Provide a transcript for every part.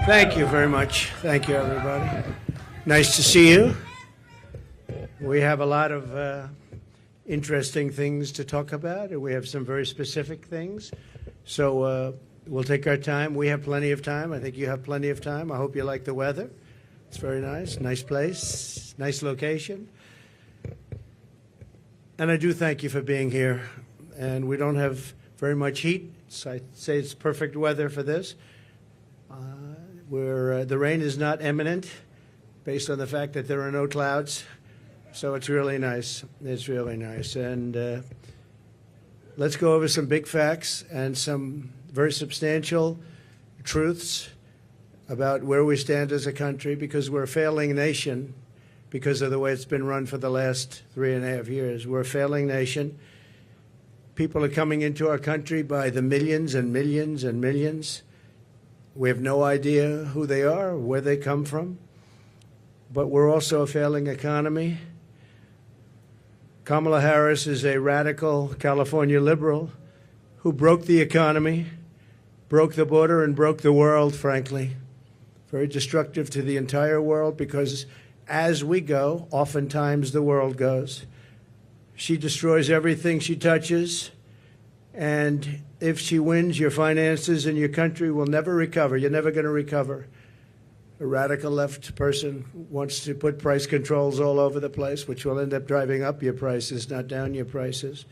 Thank you very much. Thank you, everybody. Nice to see you. We have a lot of interesting things to talk about, and we have some very specific things. So we'll take our time. We have plenty of time. I think you have plenty of time. I hope you like the weather. It's very nice. Nice place. Nice location. And I do thank you for being here. And we don't have very much heat, so I'd say it's perfect weather for this. The rain is not imminent based on the fact that there are no clouds. So it's really nice. It's really nice. And let's go over some big facts and some very substantial truths about where we stand as a country, because we're a failing nation because of the way it's been run for the last 3.5 years. We're a failing nation. People are coming into our country by the millions and millions and millions. We have no idea who they are, where they come from. But we're also a failing economy. Kamala Harris is a radical California liberal who broke the economy, broke the border, and broke the world, frankly. Very destructive to the entire world, because as we go, oftentimes the world goes. She destroys everything she touches, and if she wins, your finances and your country will never recover. You're never going to recover. A radical left person wants to put price controls all over the place, which will end up driving up your prices, not down your prices.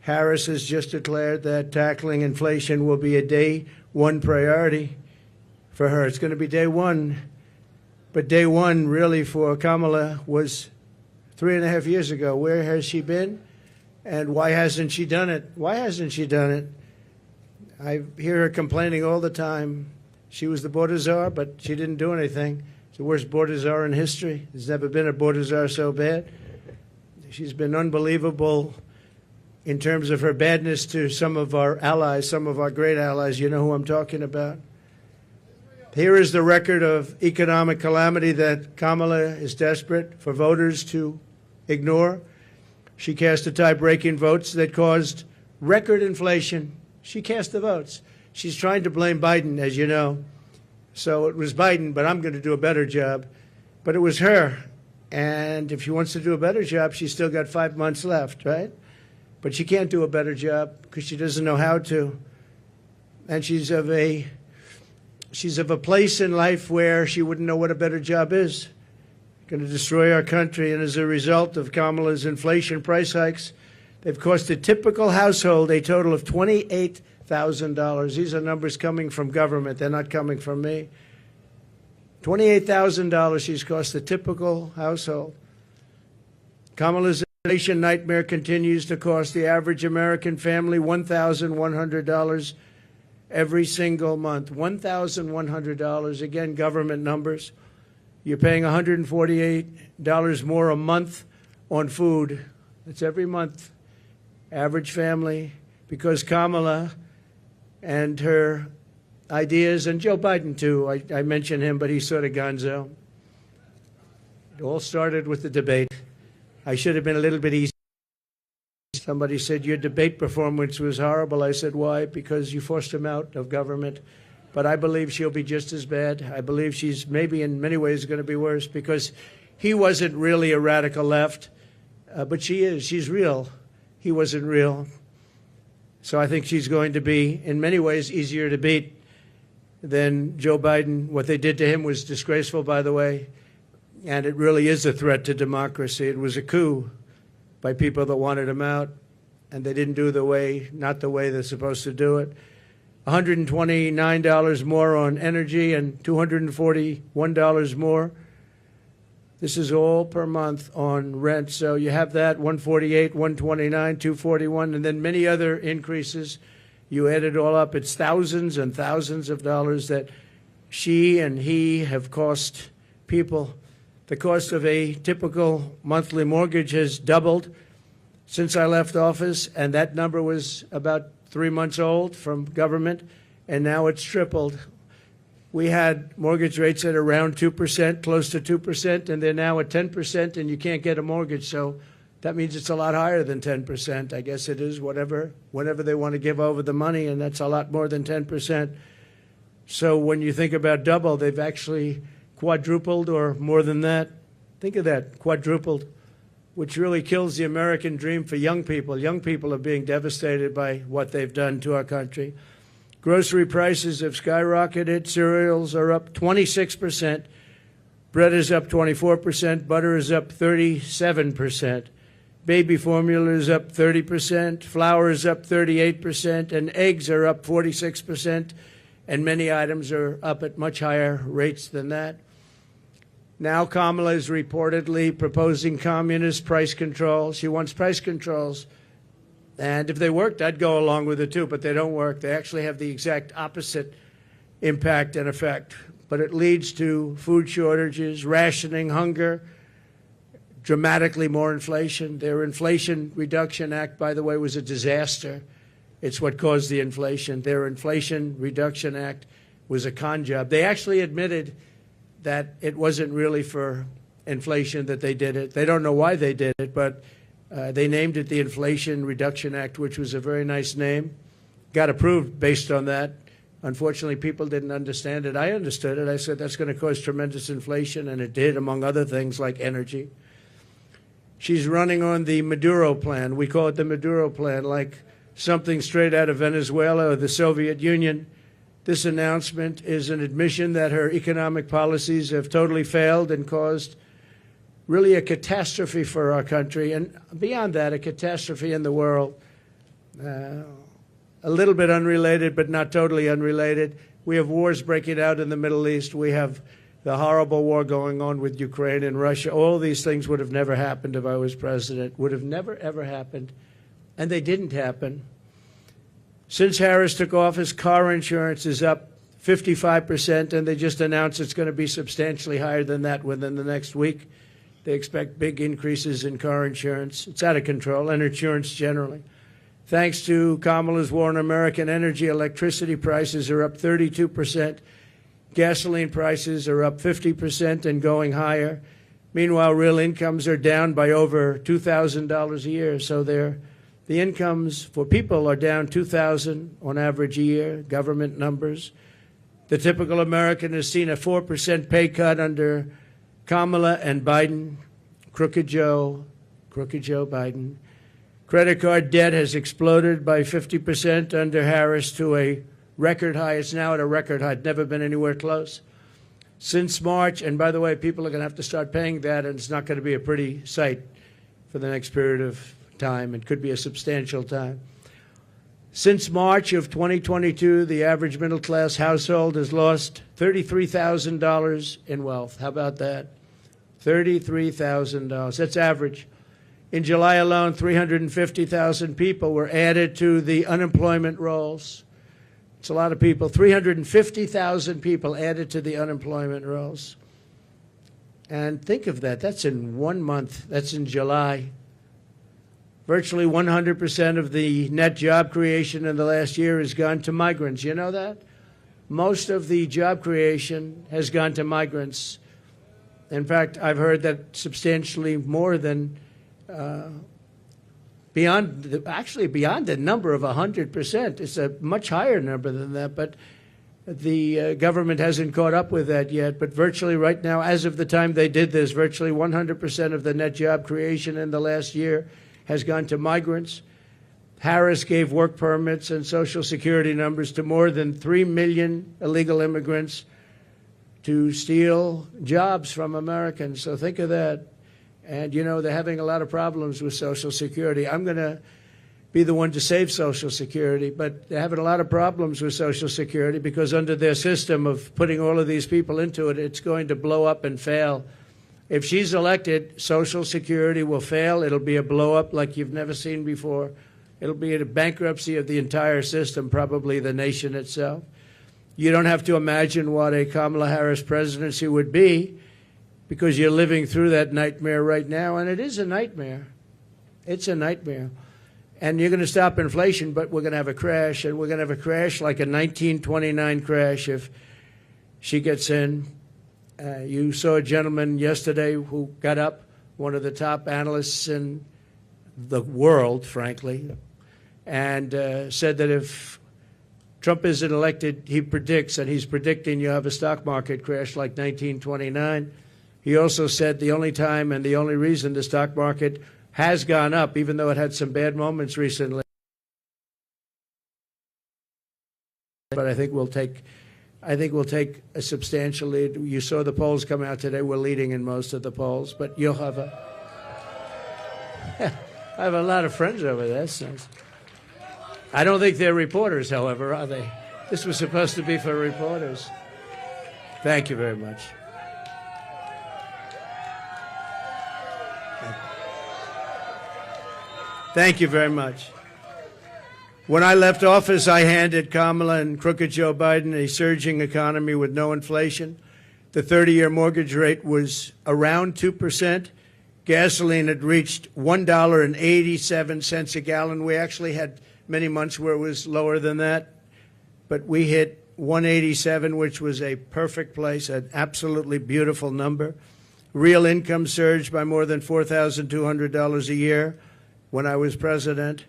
Harris has just declared that tackling inflation will be a day one priority for her. It's going to be day one. But day one, really, for Kamala was 3.5 years ago. Where has she been? And why hasn't she done it? Why hasn't she done it? I hear her complaining all the time. She was the border czar, but she didn't do anything. It's the worst border czar in history. There's never been a border czar so bad. She's been unbelievable in terms of her badness to some of our allies, some of our great allies. You know who I'm talking about. Here is the record of economic calamity that Kamala is desperate for voters to ignore. She cast a tie-breaking votes that caused record inflation. She cast the votes. She's trying to blame Biden, as you know. So it was Biden, but I'm going to do a better job. But it was her. And if she wants to do a better job, she's still got 5 months left, right? But she can't do a better job because she doesn't know how to. And she's of a place in life where she wouldn't know what a better job is. Going to destroy our country. And as a result of Kamala's inflation price hikes, they've cost a typical household a total of $28,000. These are numbers coming from government. They're not coming from me. $28,000 she's cost the typical household. Kamala's inflation nightmare continues to cost the average American family $1,100 every single month. $1,100. Again, government numbers. You're paying $148 more a month on food. That's every month. Average family. Because Kamala and her ideas, and Joe Biden too, I mention him, but he's sort of gonzo. It all started with the debate. I should have been a little bit easy. Somebody said, your debate performance was horrible. I said, why? Because you forced him out of government. But I believe she'll be just as bad. I believe she's maybe in many ways going to be worse, because he wasn't really a radical left, but she is. She's real. He wasn't real. So I think she's going to be, in many ways, easier to beat than Joe Biden. What they did to him was disgraceful, by the way, and it really is a threat to democracy. It was a coup by people that wanted him out, and they didn't do not the way they're supposed to do it. $129 more on energy and $241 more. This is all per month on rent. So you have that, $148, $129, $241, and then many other increases. You add it all up, it's thousands and thousands of dollars that she and he have cost people. The cost of a typical monthly mortgage has doubled since I left office, and that number was about 3 months old from government, and now it's tripled. We had mortgage rates at around 2%, close to 2%, and they're now at 10%, and you can't get a mortgage. So that means it's a lot higher than 10%. I guess it is whenever they want to give over the money, and that's a lot more than 10%. So when you think about double, they've actually quadrupled or more than that. Think of that, quadrupled, which really kills the American dream for young people. Young people are being devastated by what they've done to our country. Grocery prices have skyrocketed. Cereals are up 26%. Bread is up 24%. Butter is up 37%. Baby formula is up 30%. Flour is up 38%. And eggs are up 46%. And many items are up at much higher rates than that. Now Kamala is reportedly proposing communist price controls. She wants price controls. And if they worked, I'd go along with it too, but they don't work. They actually have the exact opposite impact and effect. But it leads to food shortages, rationing, hunger, dramatically more inflation. Their Inflation Reduction Act, by the way, was a disaster. It's what caused the inflation. Their Inflation Reduction Act was a con job. They actually admitted that it wasn't really for inflation that they did it. They don't know why they did it, but they named it the Inflation Reduction Act, which was a very nice name. Got approved based on that. Unfortunately, people didn't understand it. I understood it. I said that's going to cause tremendous inflation, and it did, among other things like energy. She's running on the Maduro plan. We call it the Maduro plan, like something straight out of Venezuela or the Soviet Union. This announcement is an admission that her economic policies have totally failed and caused really a catastrophe for our country, and beyond that, a catastrophe in the world. A little bit unrelated, but not totally unrelated. We have wars breaking out in the Middle East. We have the horrible war going on with Ukraine and Russia. All these things would have never happened if I was president. Would have never, ever happened. And they didn't happen. Since Harris took office, car insurance is up 55%, and they just announced it's going to be substantially higher than that within the next week. They expect big increases in car insurance. It's out of control, and insurance generally. Thanks to Kamala's war on American energy, electricity prices are up 32%. Gasoline prices are up 50% and going higher. Meanwhile, real incomes are down by over $2,000 a year. So the incomes for people are down $2,000 on average a year, government numbers. The typical American has seen a 4% pay cut under Kamala and Biden. Crooked Joe Biden. Credit card debt has exploded by 50% under Harris to a record high. It's now at a record high. It's never been anywhere close. Since March, and by the way, people are going to have to start paying that, and it's not going to be a pretty sight for the next period of time. It could be a substantial time. Since March of 2022, the average middle-class household has lost $33,000 in wealth. How about that? $33,000. That's average. In July alone, 350,000 people were added to the unemployment rolls. It's a lot of people. 350,000 people added to the unemployment rolls. And think of that. That's in 1 month. That's in July. Virtually 100% of the net job creation in the last year has gone to migrants. You know that? Most of the job creation has gone to migrants. In fact, I've heard that substantially more than beyond the number of 100%. It's a much higher number than that, but the government hasn't caught up with that yet. But virtually right now, as of the time they did this, virtually 100% of the net job creation in the last year has gone to migrants. Harris gave work permits and Social Security numbers to more than 3 million illegal immigrants to steal jobs from Americans. So think of that. And, you know, they're having a lot of problems with Social Security. I'm going to be the one to save Social Security, but they're having a lot of problems with Social Security because under their system of putting all of these people into it, it's going to blow up and fail. If she's elected, Social Security will fail. It'll be a blow-up like you've never seen before. It'll be a bankruptcy of the entire system, probably the nation itself. You don't have to imagine what a Kamala Harris presidency would be, because you're living through that nightmare right now, and it is a nightmare. It's a nightmare. And you're going to stop inflation, but we're going to have a crash, and we're going to have a crash like a 1929 crash if she gets in. You saw a gentleman yesterday who got up, one of the top analysts in the world, frankly, and said that if Trump isn't elected, he predicts, and he's predicting you have a stock market crash like 1929. He also said the only time and the only reason the stock market has gone up, even though it had some bad moments recently, but I think we'll take a substantial lead. You saw the polls come out today. We're leading in most of the polls, but you'll have I have a lot of friends over there. So I don't think they're reporters, however, are they? This was supposed to be for reporters. Thank you very much. Thank you very much. When I left office, I handed Kamala and crooked Joe Biden a surging economy with no inflation. The 30-year mortgage rate was around 2%. Gasoline had reached $1.87 a gallon. We actually had many months where it was lower than that, but we hit 187, which was a perfect place, an absolutely beautiful number. Real income surged by more than $4,200 a year when I was president.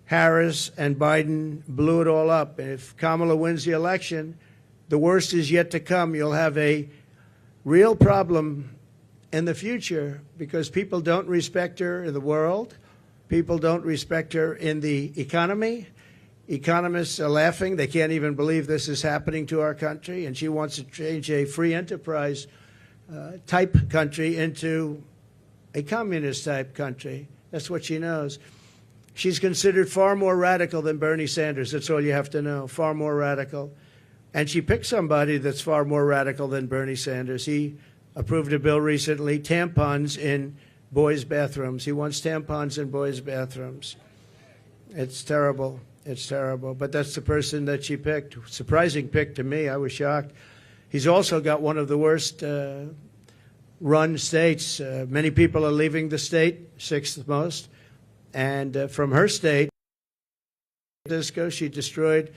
Harris and Biden blew it all up. And if Kamala wins the election, the worst is yet to come. You'll have a real problem in the future because people don't respect her in the world. People don't respect her in the economy. Economists are laughing. They can't even believe this is happening to our country. And she wants to change a free enterprise type country into a communist type country. That's what she knows. She's considered far more radical than Bernie Sanders. That's all you have to know, far more radical. And she picked somebody that's far more radical than Bernie Sanders. He approved a bill recently, tampons in boys' bathrooms. He wants tampons in boys' bathrooms. It's terrible. It's terrible. But that's the person that she picked. Surprising pick to me. I was shocked. He's also got one of the worst run states. Many people are leaving the state, sixth most. And from her state, she destroyed,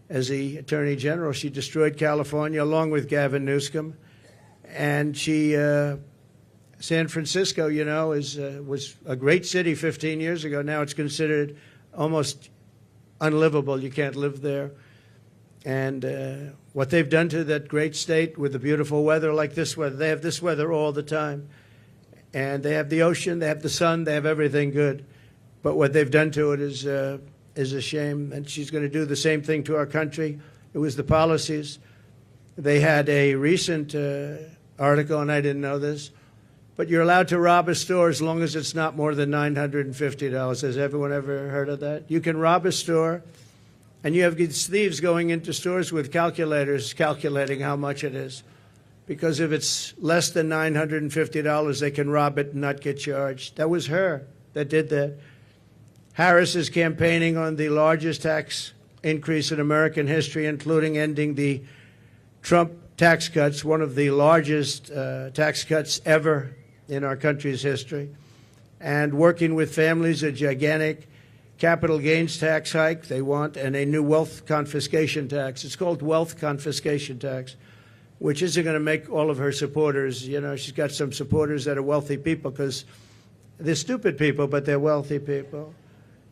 as the Attorney General, she destroyed California along with Gavin Newsom. And San Francisco, you know, was a great city 15 years ago. Now it's considered almost unlivable. You can't live there. And what they've done to that great state with the beautiful weather like this weather, they have this weather all the time. And they have the ocean, they have the sun, they have everything good. But what they've done to it is a shame, and she's going to do the same thing to our country. It was the policies. They had a recent article, and I didn't know this, but you're allowed to rob a store as long as it's not more than $950. Has everyone ever heard of that? You can rob a store, and you have these thieves going into stores with calculators calculating how much it is. Because if it's less than $950, they can rob it and not get charged. That was her that did that. Harris is campaigning on the largest tax increase in American history, including ending the Trump tax cuts, one of the largest tax cuts ever in our country's history, and working with families, a gigantic capital gains tax hike they want, and a new wealth confiscation tax. It's called wealth confiscation tax, which isn't going to make all of her supporters, you know, she's got some supporters that are wealthy people because they're stupid people, but they're wealthy people.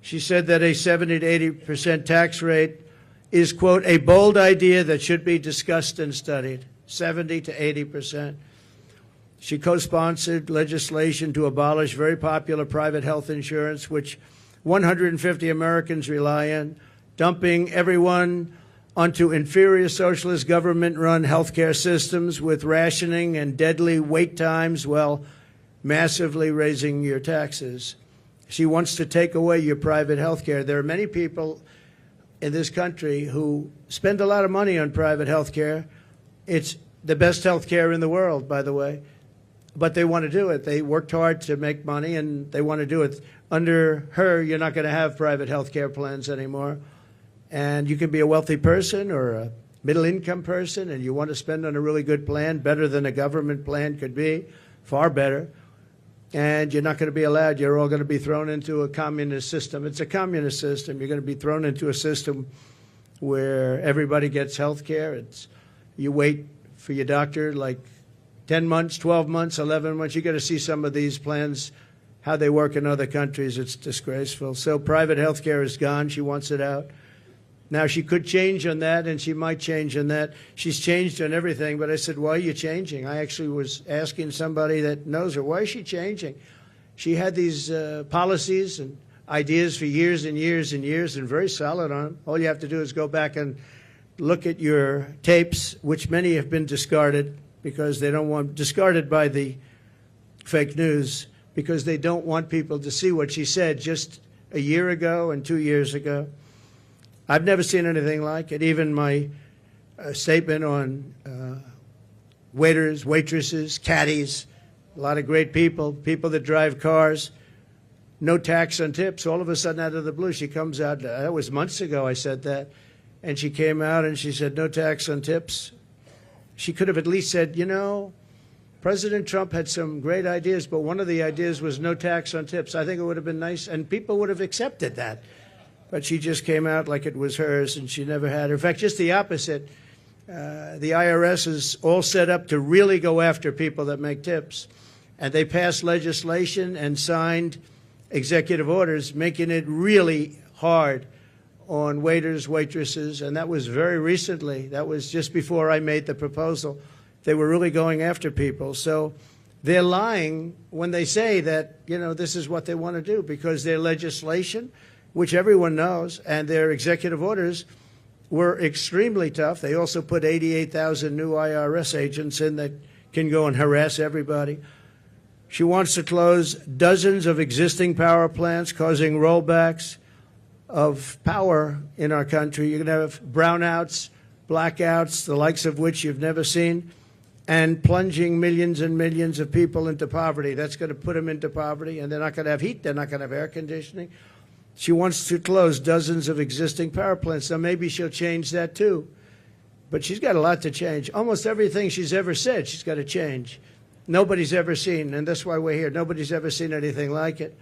She said that a 70 to 80% tax rate is, quote, a bold idea that should be discussed and studied. 70 to 80%. She co-sponsored legislation to abolish very popular private health insurance, which 150 Americans rely on, dumping everyone onto inferior socialist government-run healthcare systems with rationing and deadly wait times while massively raising your taxes. She wants to take away your private health care. There are many people in this country who spend a lot of money on private health care. It's the best health care in the world, by the way. But they want to do it. They worked hard to make money, and they want to do it. Under her, you're not going to have private health care plans anymore. And you can be a wealthy person or a middle-income person, and you want to spend on a really good plan, better than a government plan could be, far better. And you're not going to be allowed. You're all going to be thrown into a communist system. It's a communist system. You're going to be thrown into a system where everybody gets health care. You wait for your doctor like 10 months, 12 months, 11 months. You got to see some of these plans, how they work in other countries. It's disgraceful. So private health care is gone. She wants it out. Now, she could change on that, and she might change on that. She's changed on everything, but I said, why are you changing? I actually was asking somebody that knows her, why is she changing? She had these policies and ideas for years and years and years, and very solid on them. All you have to do is go back and look at your tapes, which many have been discarded because they don't want, discarded by the fake news, because they don't want people to see what she said just a year ago and 2 years ago. I've never seen anything like it. Even my statement on waiters, waitresses, caddies, a lot of great people, people that drive cars, no tax on tips. All of a sudden, out of the blue, she comes out. That was months ago I said that. And she came out and she said, no tax on tips. She could have at least said, you know, President Trump had some great ideas, but one of the ideas was no tax on tips. I think it would have been nice, and people would have accepted that. But she just came out like it was hers, and she never had. In fact, just the opposite. The IRS is all set up to really go after people that make tips. And they passed legislation and signed executive orders making it really hard on waiters, waitresses, and that was very recently. That was just before I made the proposal. They were really going after people. So they're lying when they say that, you know, this is what they want to do, because their legislation, which everyone knows, and their executive orders were extremely tough. They also put 88,000 new IRS agents in that can go and harass everybody. She wants to close dozens of existing power plants, causing rollbacks of power in our country. You're going to have brownouts, blackouts, the likes of which you've never seen, and plunging millions and millions of people into poverty. That's going to put them into poverty, and they're not going to have heat. They're not going to have air conditioning. She wants to close dozens of existing power plants. Now, maybe she'll change that, too. But she's got a lot to change. Almost everything she's ever said, she's got to change. Nobody's ever seen, and that's why we're here. Nobody's ever seen anything like it.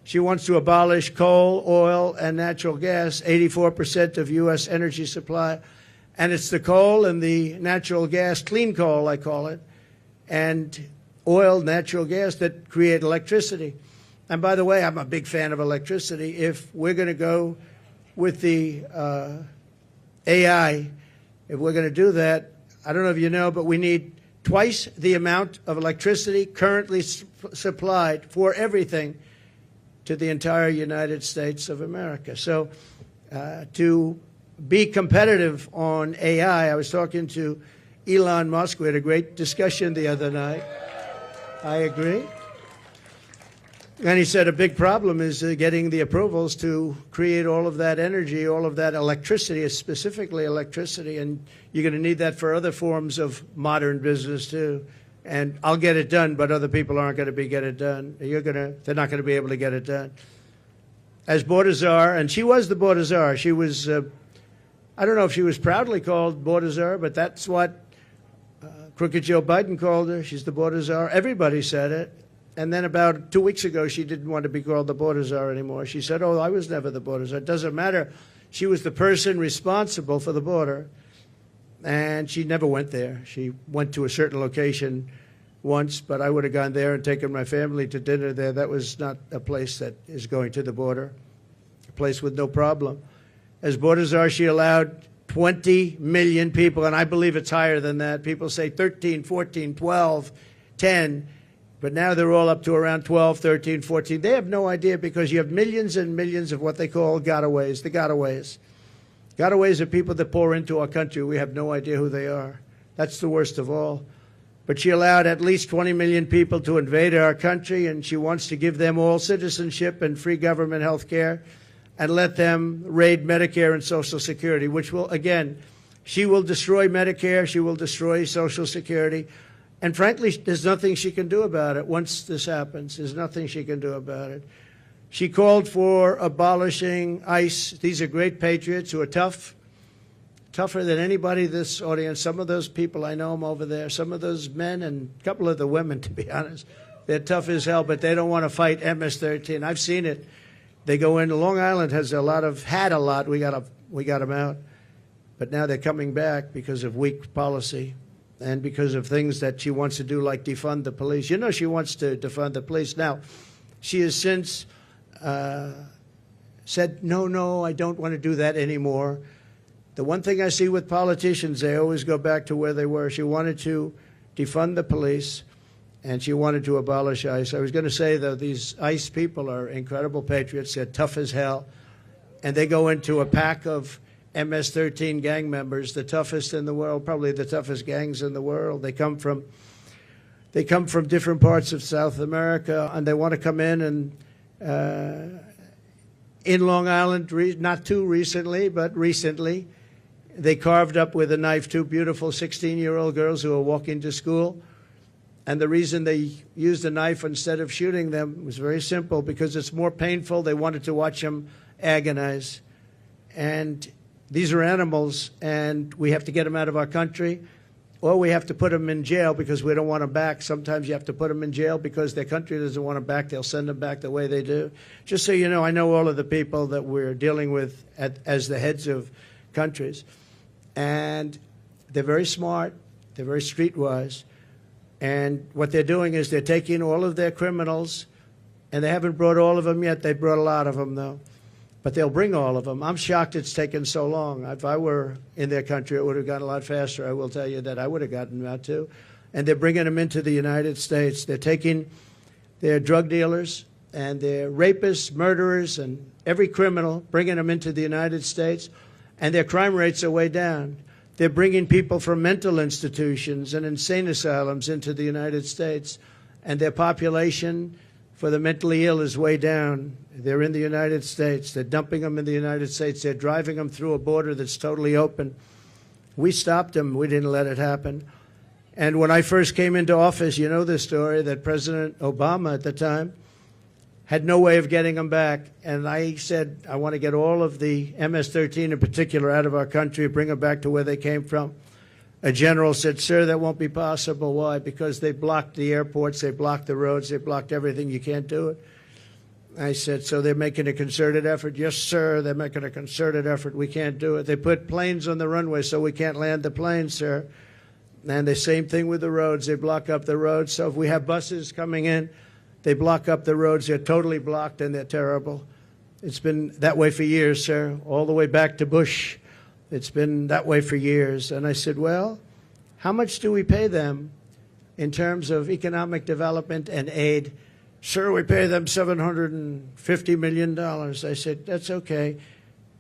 She wants to abolish coal, oil, and natural gas, 84% of U.S. energy supply. And it's the coal and the natural gas, clean coal, I call it, and oil, natural gas that create electricity. And by the way, I'm a big fan of electricity. If we're going to go with the AI, if we're going to do that, I don't know if you know, but we need twice the amount of electricity currently supplied for everything to the entire United States of America. So to be competitive on AI, I was talking to Elon Musk. We had a great discussion the other night. I agree. And he said a big problem is getting the approvals to create all of that energy, all of that electricity, specifically electricity, and you're going to need that for other forms of modern business too. And I'll get it done, but other people aren't going to get it done. They're not going to be able to get it done. As border czar, and she was the border czar. She was, I don't know if she was proudly called border czar, but that's what Crooked Joe Biden called her. She's the border czar. Everybody said it. And then about 2 weeks ago, she didn't want to be called the border czar anymore. She said, oh, I was never the border czar. It doesn't matter. She was the person responsible for the border, and she never went there. She went to a certain location once, but I would have gone there and taken my family to dinner there. That was not a place that is going to the border, a place with no problem. As border czar, she allowed 20 million people, and I believe it's higher than that. People say 13, 14, 12, 10. But now they're all up to around 12, 13, 14. They have no idea, because you have millions and millions of what they call gotaways, the gotaways. Gotaways are people that pour into our country. We have no idea who they are. That's the worst of all. But she allowed at least 20 million people to invade our country, and she wants to give them all citizenship and free government health care and let them raid Medicare and Social Security, which will, again, she will destroy Medicare, she will destroy Social Security. And frankly, there's nothing she can do about it once this happens. There's nothing she can do about it. She called for abolishing ICE. These are great patriots who are tough, tougher than anybody in this audience. Some of those people, I know them over there. Some of those men and a couple of the women, to be honest, they're tough as hell, but they don't want to fight MS-13. I've seen it. They go in. Long Island has had a lot. We got them out. But now they're coming back because of weak policy. And because of things that she wants to do, like defund the police. You know she wants to defund the police. Now, she has since said, no, I don't want to do that anymore. The one thing I see with politicians, they always go back to where they were. She wanted to defund the police, and she wanted to abolish ICE. I was going to say, though, these ICE people are incredible patriots. They're tough as hell, and they go into a pack of MS-13 gang members, the toughest in the world, probably the toughest gangs in the world. They come from different parts of South America, and they want to come in and in Long Island, not too recently, but recently, they carved up with a knife two beautiful 16-year-old girls who were walking to school. And the reason they used a knife instead of shooting them was very simple, because it's more painful. They wanted to watch them agonize. And these are animals, and we have to get them out of our country, or we have to put them in jail because we don't want them back. Sometimes you have to put them in jail because their country doesn't want them back. They'll send them back the way they do. Just so you know, I know all of the people that we're dealing with as the heads of countries. And they're very smart. They're very streetwise. And what they're doing is they're taking all of their criminals, and they haven't brought all of them yet. They brought a lot of them, though. But they'll bring all of them. I'm shocked it's taken so long. If I were in their country, it would have gone a lot faster. I will tell you that I would have gotten them out, too. And they're bringing them into the United States. They're taking their drug dealers and their rapists, murderers, and every criminal, bringing them into the United States. And their crime rates are way down. They're bringing people from mental institutions and insane asylums into the United States, and their population for the mentally ill is way down. They're in the United States. They're dumping them in the United States. They're driving them through a border that's totally open. We stopped them. We didn't let it happen. And when I first came into office, you know the story, that President Obama at the time had no way of getting them back. And I said, I want to get all of the MS-13 in particular out of our country, bring them back to where they came from. A general said, sir, that won't be possible. Why? Because they blocked the airports, they blocked the roads, they blocked everything. You can't do it. I said, so they're making a concerted effort? Yes, sir, they're making a concerted effort. We can't do it. They put planes on the runway so we can't land the planes, sir. And the same thing with the roads. They block up the roads. So if we have buses coming in, they block up the roads. They're totally blocked, and they're terrible. It's been that way for years, sir, all the way back to Bush. It's been that way for years. And I said, well, how much do we pay them in terms of economic development and aid? Sir, we pay them $750 million. I said, that's okay.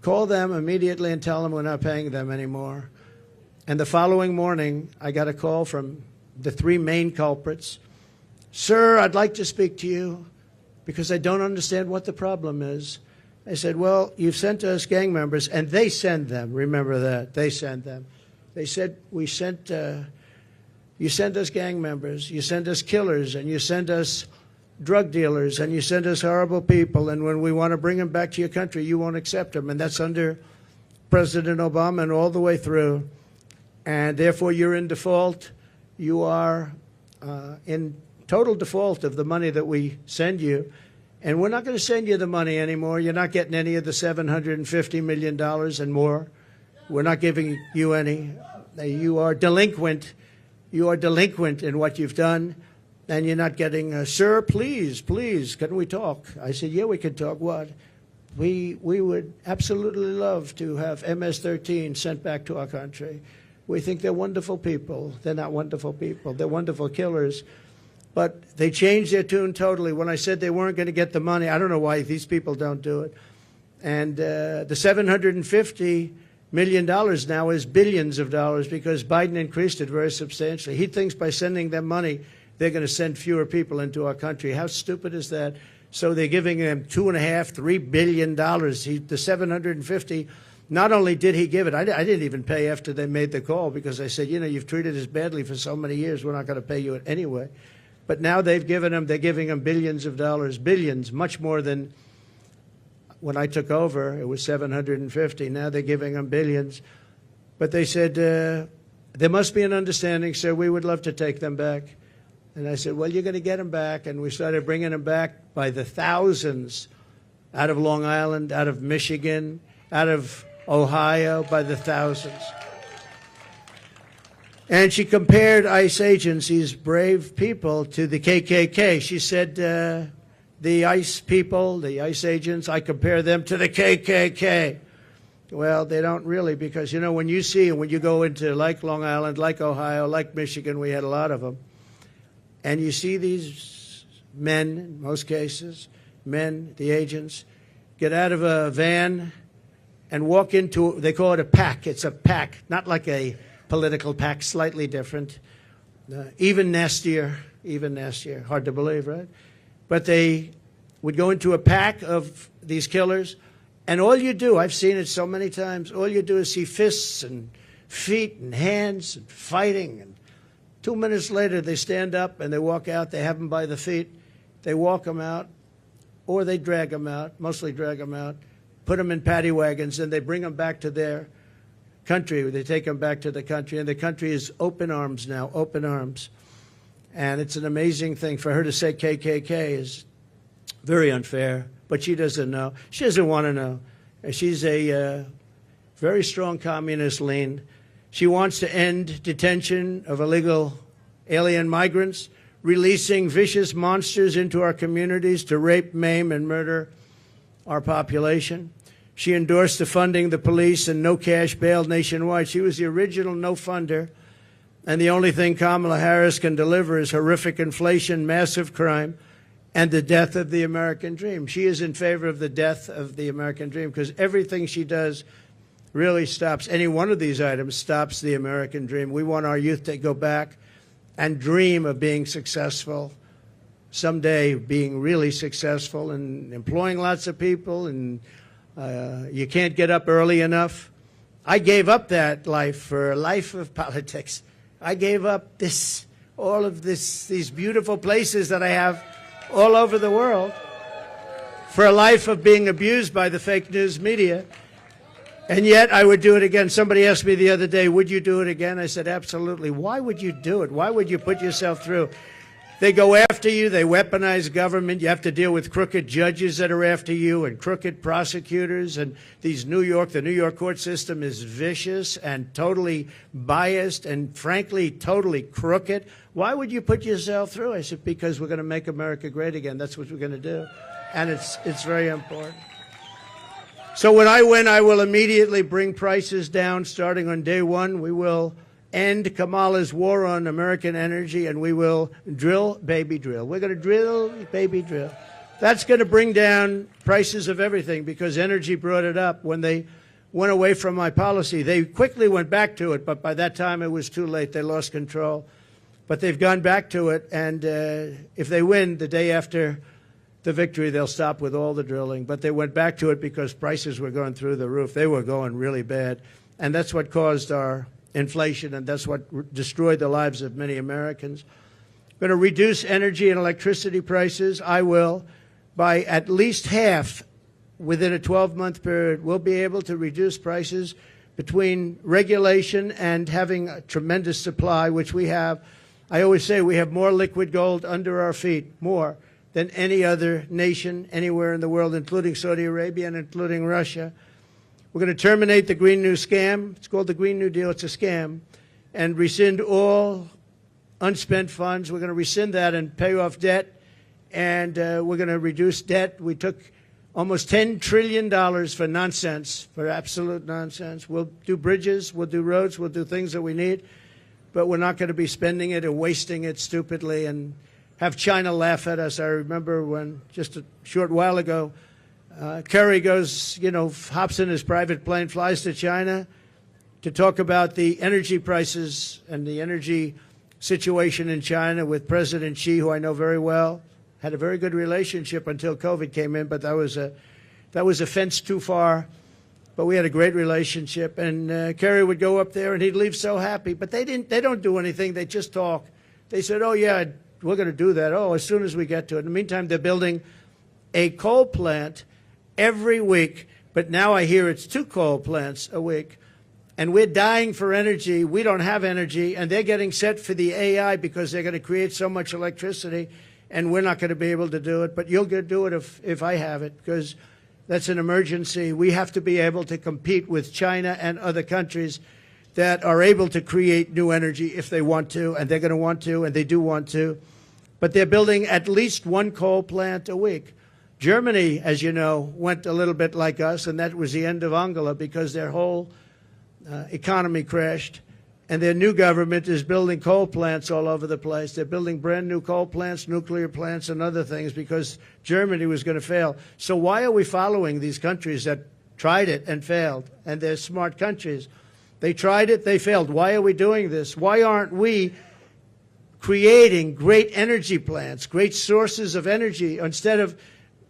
Call them immediately and tell them we're not paying them anymore. And the following morning, I got a call from the three main culprits. Sir, I'd like to speak to you because I don't understand what the problem is. I said, well, you've sent us gang members, and they send them. Remember that. They send them. They said, you send us gang members, you send us killers, and you send us drug dealers, and you send us horrible people, and when we want to bring them back to your country, you won't accept them. And that's under President Obama and all the way through. And therefore, you're in default. You are in total default of the money that we send you. And we're not going to send you the money anymore. You're not getting any of the $750 million and more. We're not giving you any. You are delinquent. You are delinquent in what you've done. And you're not getting, sir, please, can we talk? I said, yeah, we can talk. What? We would absolutely love to have MS-13 sent back to our country. We think they're wonderful people. They're not wonderful people. They're wonderful killers. But they changed their tune totally. When I said they weren't going to get the money, I don't know why these people don't do it. And the $750 million now is billions of dollars because Biden increased it very substantially. He thinks by sending them money, they're going to send fewer people into our country. How stupid is that? So they're giving them $2.5, $3 billion. The 750, not only did he give it, I didn't even pay after they made the call because I said, you know, you've treated us badly for so many years. We're not going to pay you anyway. But now they're giving them billions of dollars, billions, much more than when I took over. It was 750. Now they're giving them billions. But they said, there must be an understanding, sir. We would love to take them back. And I said, well, you're going to get them back. And we started bringing them back by the thousands out of Long Island, out of Michigan, out of Ohio, by the thousands. And she compared ICE agents, these brave people, to the KKK. She said, the ICE people, the ICE agents, I compare them to the KKK. Well, they don't really, because, you know, when you go into like Long Island, like Ohio, like Michigan, we had a lot of them, and you see these men, in most cases, men, the agents, get out of a van and walk into, they call it a pack. It's a pack, not like a political pack, slightly different, even nastier, hard to believe, right? But they would go into a pack of these killers, and all you do, I've seen it so many times, all you do is see fists and feet and hands and fighting, and 2 minutes later they stand up and they walk out, they have them by the feet, they walk them out, or they drag them out, mostly drag them out, put them in paddy wagons, and they bring them back to their country. They take them back to the country, and the country is open arms now, open arms. And it's an amazing thing. For her to say KKK is very unfair, but she doesn't know. She doesn't want to know. She's a very strong communist lean. She wants to end detention of illegal alien migrants, releasing vicious monsters into our communities to rape, maim, and murder our population. She endorsed defunding the police and no cash bail nationwide. She was the original no-funder, and the only thing Kamala Harris can deliver is horrific inflation, massive crime, and the death of the American dream. She is in favor of the death of the American dream because everything she does really stops, any one of these items stops the American dream. We want our youth to go back and dream of being successful, someday being really successful and employing lots of people, and you can't get up early enough. I gave up that life for a life of politics. I gave up all of these beautiful places that I have all over the world for a life of being abused by the fake news media. And yet I would do it again. Somebody asked me the other day, would you do it again? I said, absolutely. Why would you do it? Why would you put yourself through? They go after you. They weaponize government. You have to deal with crooked judges that are after you and crooked prosecutors. And the New York court system is vicious and totally biased and, frankly, totally crooked. Why would you put yourself through? I said, because we're going to make America great again. That's what we're going to do. And it's very important. So when I win, I will immediately bring prices down starting on day one. We will end Kamala's war on American energy, and we will drill, baby, drill. We're going to drill, baby, drill. That's going to bring down prices of everything because energy brought it up. When they went away from my policy, they quickly went back to it, but by that time it was too late. They lost control. But they've gone back to it, and if they win the day after the victory, they'll stop with all the drilling. But they went back to it because prices were going through the roof. They were going really bad, and that's what caused our inflation, and that's what destroyed the lives of many Americans. We're going to reduce energy and electricity prices. I will, by at least half within a 12-month period. We'll be able to reduce prices between regulation and having a tremendous supply, which we have. I always say we have more liquid gold under our feet, more than any other nation anywhere in the world, including Saudi Arabia and including Russia. We're going to terminate the Green New Scam. It's called the Green New Deal. It's a scam. And rescind all unspent funds. We're going to rescind that and pay off debt. And we're going to reduce debt. We took almost $10 trillion for nonsense, for absolute nonsense. We'll do bridges. We'll do roads. We'll do things that we need. But we're not going to be spending it or wasting it stupidly and have China laugh at us. I remember when just a short while ago, Kerry goes, hops in his private plane, flies to China to talk about the energy prices and the energy situation in China with President Xi, who I know very well. Had a very good relationship until COVID came in, but that was a fence too far. But we had a great relationship, and Kerry would go up there, and he'd leave so happy. But they don't do anything. They just talk. They said, oh, yeah, we're going to do that. Oh, as soon as we get to it. In the meantime, they're building a coal plant every week. But now I hear it's 2 coal plants a week. And we're dying for energy. We don't have energy. And they're getting set for the AI because they're going to create so much electricity. And we're not going to be able to do it. But you'll do it if I have it, because that's an emergency. We have to be able to compete with China and other countries that are able to create new energy if they want to, and they're going to want to, and they do want to. But they're building at least 1 coal plant a week. Germany, as you know, went a little bit like us, and that was the end of Angela because their whole economy crashed. And their new government is building coal plants all over the place. They're building brand new coal plants, nuclear plants, and other things because Germany was going to fail. So why are we following these countries that tried it and failed? And they're smart countries. They tried it, they failed. Why are we doing this? Why aren't we creating great energy plants, great sources of energy, instead of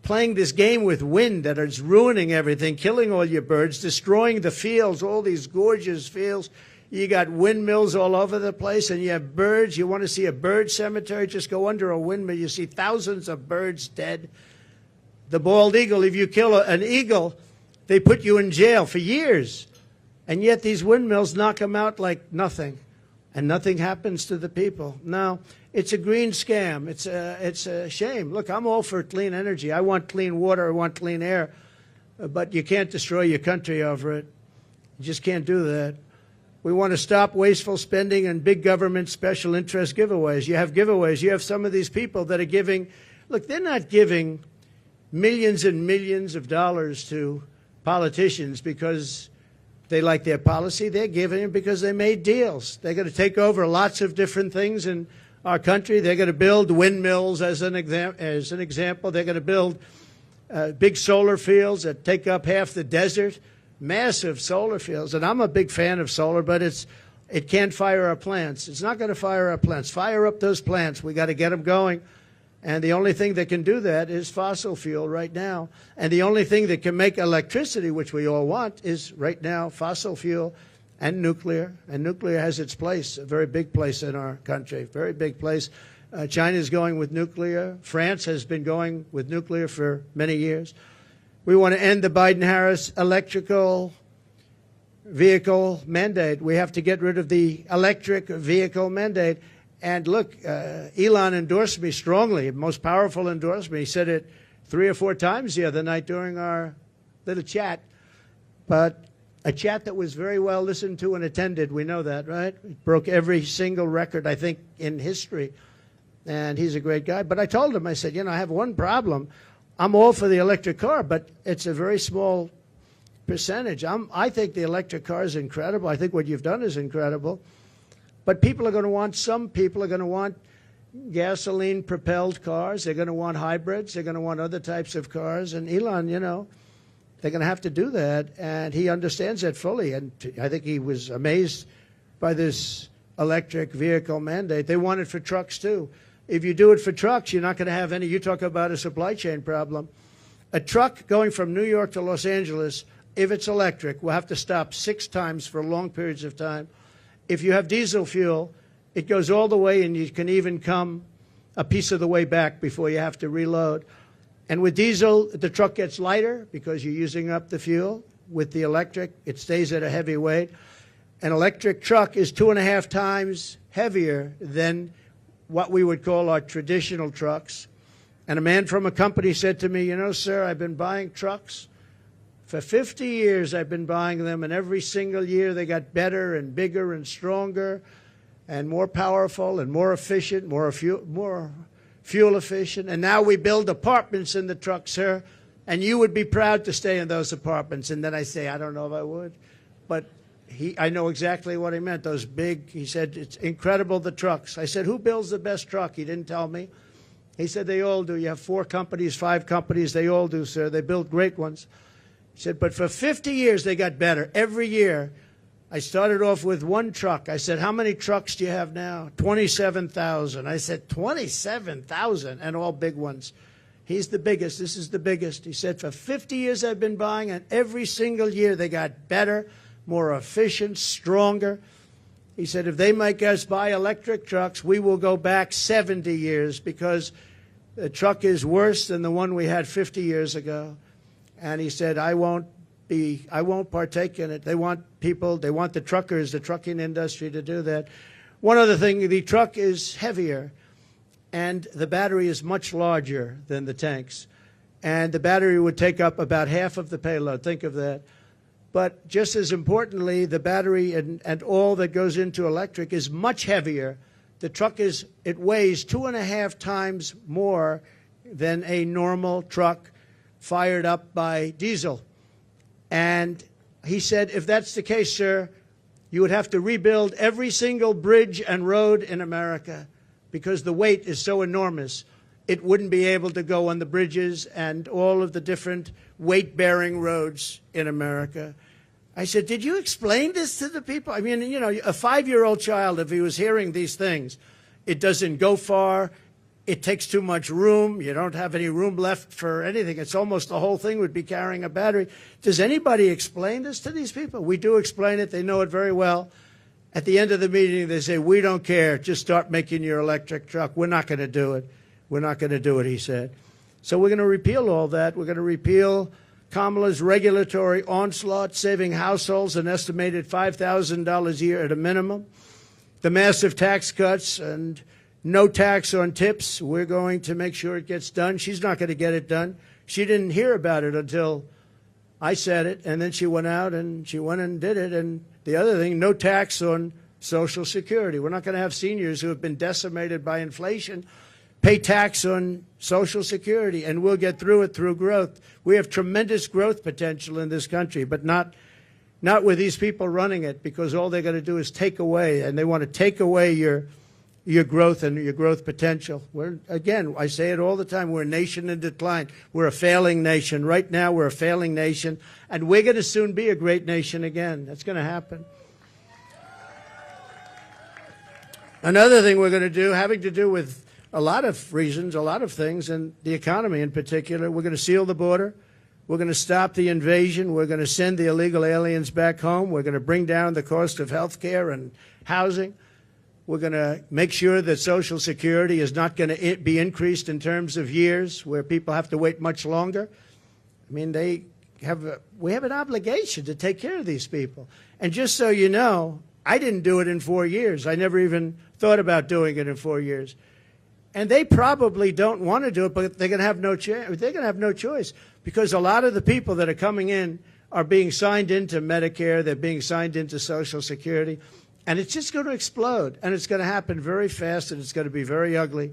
playing this game with wind that is ruining everything, killing all your birds, destroying the fields, all these gorgeous fields. You got windmills all over the place, and you have birds. You want to see a bird cemetery? Just go under a windmill. You see thousands of birds dead. The bald eagle, if you kill an eagle, they put you in jail for years. And yet these windmills knock them out like nothing, and nothing happens to the people. No, it's a green scam. It's a shame. Look, I'm all for clean energy. I want clean water. I want clean air. But you can't destroy your country over it. You just can't do that. We want to stop wasteful spending and big government special interest giveaways. You have giveaways. You have some of these people that are giving. Look, they're not giving millions and millions of dollars to politicians because they like their policy. They're giving it because they made deals. They're going to take over lots of different things in our country. They're going to build windmills as an example. They're going to build big solar fields that take up half the desert. Massive solar fields, and I'm a big fan of solar, but it can't fire our plants. It's not going to fire our plants. Fire up those plants. We got to get them going, and the only thing that can do that is fossil fuel right now. And the only thing that can make electricity, which we all want, is right now fossil fuel and nuclear. And nuclear has its place, a very big place in our country, very big place. China is going with nuclear. France has been going with nuclear for many years. We want to end the Biden-Harris electrical vehicle mandate. We have to get rid of the electric vehicle mandate. And look, Elon endorsed me strongly, most powerful endorsement. He said it 3 or 4 times the other night during our little chat. But a chat that was very well listened to and attended. We know that, right? It broke every single record, I think, in history. And he's a great guy. But I told him, I said, you know, I have one problem. I'm all for the electric car, but it's a very small percentage. I think the electric car is incredible. I think what you've done is incredible. But people are going to want, some people are going to want gasoline-propelled cars. They're going to want hybrids. They're going to want other types of cars. And Elon, you know, they're going to have to do that. And he understands that fully. And I think he was amazed by this electric vehicle mandate. They want it for trucks, too. If you do it for trucks, you're not going to have any. You talk about a supply chain problem. A truck going from New York to Los Angeles, if it's electric, will have to stop 6 times for long periods of time. If you have diesel fuel, it goes all the way, and you can even come a piece of the way back before you have to reload. And with diesel, the truck gets lighter because you're using up the fuel. With the electric, it stays at a heavy weight. An electric truck is 2.5 times heavier than what we would call our traditional trucks. And a man from a company said to me, you know, sir, I've been buying trucks. For 50 years I've been buying them, and every single year they got better and bigger and stronger and more powerful and more efficient, more fuel efficient. And now we build apartments in the truck, sir, and you would be proud to stay in those apartments. And then I say, I don't know if I would. But I know exactly what he meant, those big, he said, it's incredible, the trucks. I said, who builds the best truck? He didn't tell me. He said, they all do. You have 4 companies, 5 companies. They all do, sir. They build great ones. He said, but for 50 years, they got better. Every year, I started off with 1 truck. I said, how many trucks do you have now? 27,000. I said, 27,000, and all big ones. He's the biggest. This is the biggest. He said, for 50 years I've been buying, and every single year they got better, more efficient, stronger. He said, if they make us buy electric trucks, we will go back 70 years because the truck is worse than the one we had 50 years ago. And he said, I won't partake in it. They want people, they want the truckers, the trucking industry to do that. One other thing, the truck is heavier, and the battery is much larger than the tanks. And the battery would take up about half of the payload. Think of that. But just as importantly, the battery and all that goes into electric is much heavier. The truck it weighs 2.5 times more than a normal truck fired up by diesel. And he said, if that's the case, sir, you would have to rebuild every single bridge and road in America because the weight is so enormous. It wouldn't be able to go on the bridges and all of the different weight-bearing roads in America. I said, did you explain this to the people? I mean, you know, a 5-year-old child, if he was hearing these things, it doesn't go far. It takes too much room. You don't have any room left for anything. It's almost the whole thing would be carrying a battery. Does anybody explain this to these people? We do explain it. They know it very well. At the end of the meeting, they say, we don't care. Just start making your electric truck. We're not going to do it. We're not going to do it, he said. So we're going to repeal all that. We're going to repeal Kamala's regulatory onslaught, saving households an estimated $5,000 a year at a minimum. The massive tax cuts and no tax on tips. We're going to make sure it gets done. She's not going to get it done. She didn't hear about it until I said it, and then she went out and she went and did it. And the other thing, no tax on Social Security. We're not going to have seniors who have been decimated by inflation pay tax on Social Security, and we'll get through it through growth. We have tremendous growth potential in this country, but not with these people running it, because all they're going to do is take away, and they want to take away your growth and your growth potential. Again, I say it all the time, we're a nation in decline. We're a failing nation. Right now, we're a failing nation, and we're going to soon be a great nation again. That's going to happen. Another thing we're going to do, having to do with a lot of reasons, a lot of things, and the economy in particular, we're going to seal the border. We're going to stop the invasion. We're going to send the illegal aliens back home. We're going to bring down the cost of health care and housing. We're going to make sure that Social Security is not going to be increased in terms of years where people have to wait much longer. I mean, we have an obligation to take care of these people. And just so you know, I didn't do it in 4 years. I never even thought about doing it in 4 years. And they probably don't want to do it, but they're going to have no chance. They're going to have no choice, because a lot of the people that are coming in are being signed into Medicare. They're being signed into Social Security. And it's just going to explode. And it's going to happen very fast, and it's going to be very ugly.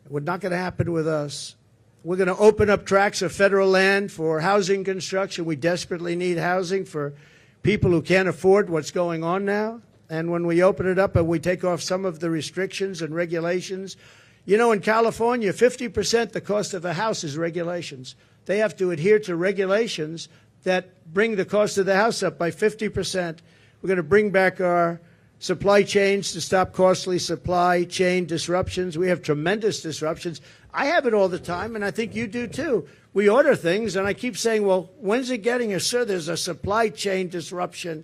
It's not going to happen with us. We're going to open up tracts of federal land for housing construction. We desperately need housing for people who can't afford what's going on now. And when we open it up and we take off some of the restrictions and regulations, you know, in California, 50% the cost of a house is regulations. They have to adhere to regulations that bring the cost of the house up by 50%. We're going to bring back our supply chains to stop costly supply chain disruptions. We have tremendous disruptions. I have it all the time, and I think you do too. We order things, and I keep saying, well, when's it getting here? Sir, there's a supply chain disruption.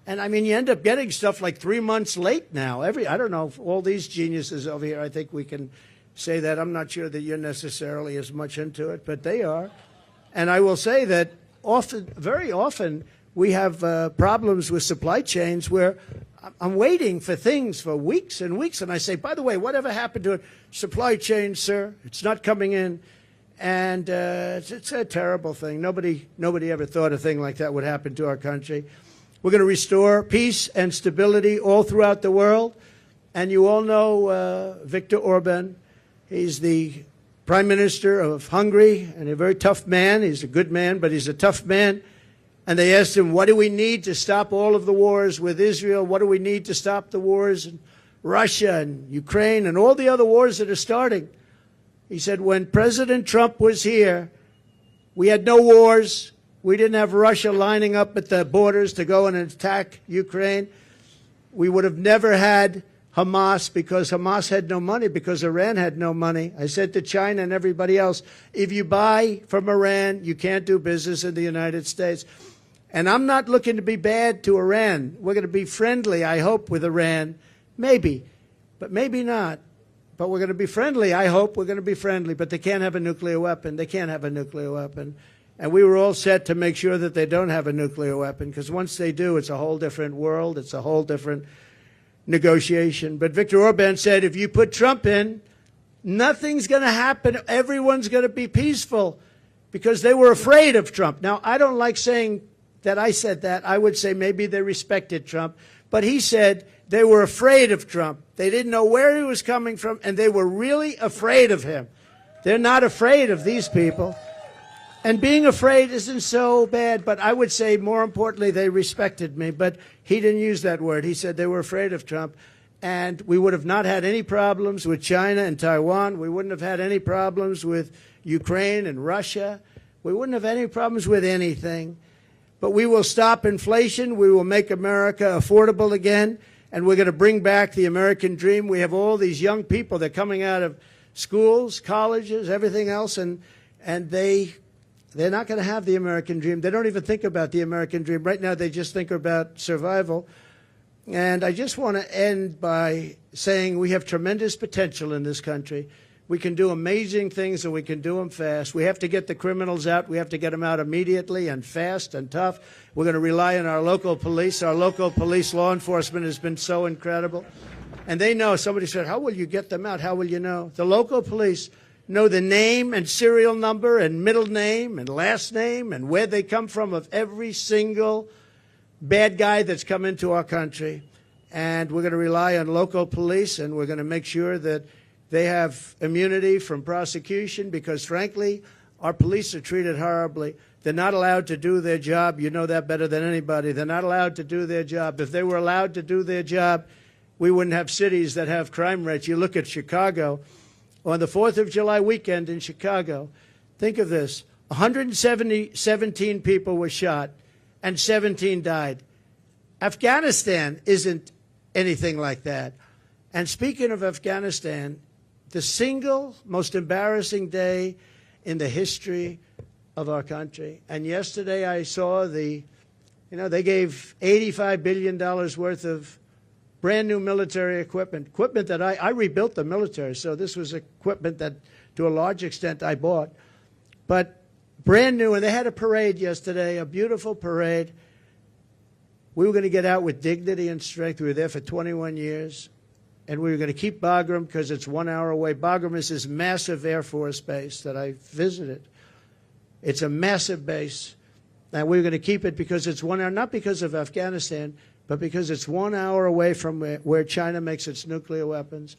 And, I mean, you end up getting stuff like 3 months late now. I don't know, all these geniuses over here, I think we can say that. I'm not sure that you're necessarily as much into it, but they are. And I will say that very often, we have problems with supply chains where I'm waiting for things for weeks and weeks. And I say, by the way, whatever happened to a supply chain, sir? It's not coming in. And it's a terrible thing. Nobody ever thought a thing like that would happen to our country. We're going to restore peace and stability all throughout the world. And you all know Viktor Orban. He's the Prime Minister of Hungary, and a very tough man. He's a good man, but he's a tough man. And they asked him, what do we need to stop all of the wars with Israel? What do we need to stop the wars in Russia and Ukraine and all the other wars that are starting? He said, when President Trump was here, we had no wars. We didn't have Russia lining up at the borders to go and attack Ukraine. We would have never had Hamas, because Hamas had no money, because Iran had no money. I said to China and everybody else, if you buy from Iran, you can't do business in the United States. And I'm not looking to be bad to Iran. We're going to be friendly, I hope, with Iran. Maybe, but maybe not. But we're going to be friendly, I hope. We're going to be friendly, but they can't have a nuclear weapon. They can't have a nuclear weapon. And we were all set to make sure that they don't have a nuclear weapon, because once they do, it's a whole different world. It's a whole different negotiation. But Viktor Orban said, if you put Trump in, nothing's going to happen. Everyone's going to be peaceful, because they were afraid of Trump. Now, I don't like saying that I said that. I would say maybe they respected Trump. But he said they were afraid of Trump. They didn't know where he was coming from, and they were really afraid of him. They're not afraid of these people. And being afraid isn't so bad, but I would say more importantly, they respected me. But he didn't use that word. He said they were afraid of Trump. And we would have not had any problems with China and Taiwan. We wouldn't have had any problems with Ukraine and Russia. We wouldn't have any problems with anything. But we will stop inflation. We will make America affordable again. And we're going to bring back the American dream. We have all these young people that are coming out of schools, colleges, everything else, and they're not going to have the American dream. They don't even think about the American dream. Right now, they just think about survival. And I just want to end by saying we have tremendous potential in this country. We can do amazing things, and we can do them fast. We have to get the criminals out. We have to get them out immediately and fast and tough. We're going to rely on our local police. Our local police law enforcement has been so incredible. And they know. Somebody said, how will you get them out? How will you know? The local police know the name and serial number and middle name and last name and where they come from of every single bad guy that's come into our country. And we're going to rely on local police, and we're going to make sure that they have immunity from prosecution because, frankly, our police are treated horribly. They're not allowed to do their job. You know that better than anybody. They're not allowed to do their job. If they were allowed to do their job, we wouldn't have cities that have crime rates. You look at Chicago. On the 4th of July weekend in Chicago, think of this. 117 people were shot and 17 died. Afghanistan isn't anything like that. And speaking of Afghanistan, the single most embarrassing day in the history of our country. And yesterday I saw they gave $85 billion worth of brand new military equipment that I rebuilt the military. So this was equipment that to a large extent I bought, but brand new. And they had a parade yesterday, a beautiful parade. We were going to get out with dignity and strength. We were there for 21 years. And we were going to keep Bagram because it's 1 hour away. Bagram is this massive Air Force base that I visited. It's a massive base. And we were going to keep it because it's 1 hour, not because of Afghanistan, but because it's 1 hour away from where China makes its nuclear weapons.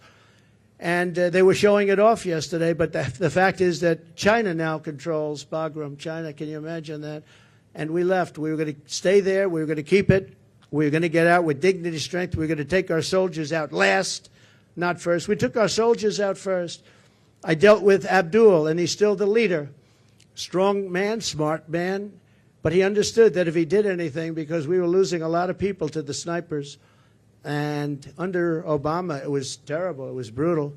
And they were showing it off yesterday, but the fact is that China now controls Bagram. China, can you imagine that? And we left. We were going to stay there. We were going to keep it. We were going to get out with dignity, strength. We were going to take our soldiers out last, not first. We took our soldiers out first. I dealt with Abdul, and he's still the leader. Strong man, smart man. But he understood that if he did anything, because we were losing a lot of people to the snipers, and under Obama, it was terrible. It was brutal.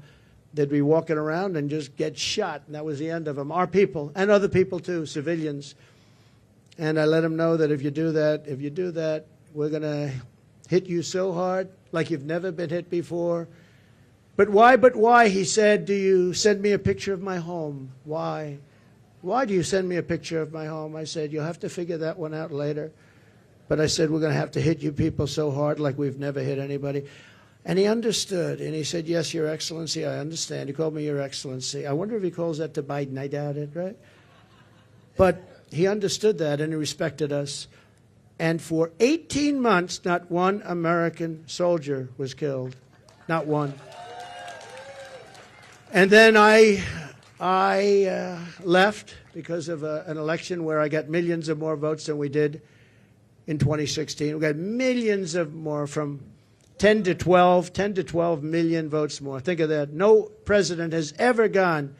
They'd be walking around and just get shot, and that was the end of them. Our people, and other people too, civilians. And I let him know that if you do that, we're going to hit you so hard like you've never been hit before. But why, he said, do you send me a picture of my home? Why? Why do you send me a picture of my home? I said, you'll have to figure that one out later. But I said, we're going to have to hit you people so hard like we've never hit anybody. And he understood. And he said, yes, Your Excellency, I understand. He called me Your Excellency. I wonder if he calls that to Biden. I doubt it, right? But he understood that, and he respected us. And for 18 months, not one American soldier was killed. Not one. And then I left because of an election where I got millions of more votes than we did in 2016. We got millions of more, from 10 to 12 million votes more. Think of that. No president has ever gone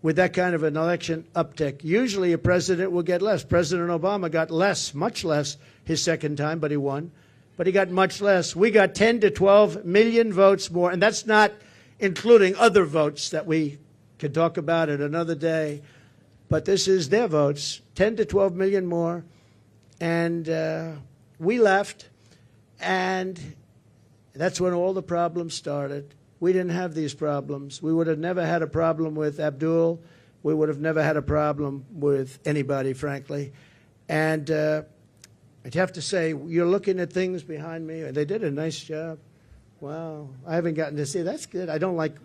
with that kind of an election uptick. Usually a president will get less. President Obama got less, much less, his second time, but he won. But he got much less. We got 10 to 12 million votes more, and that's not including other votes that we could talk about at another day. But this is their votes, 10 to 12 million more. And we left, and that's when all the problems started. We didn't have these problems. We would have never had a problem with Abdul. We would have never had a problem with anybody, frankly. And I'd have to say, you're looking at things behind me. They did a nice job. Wow, I haven't gotten to see. That's good. I don't like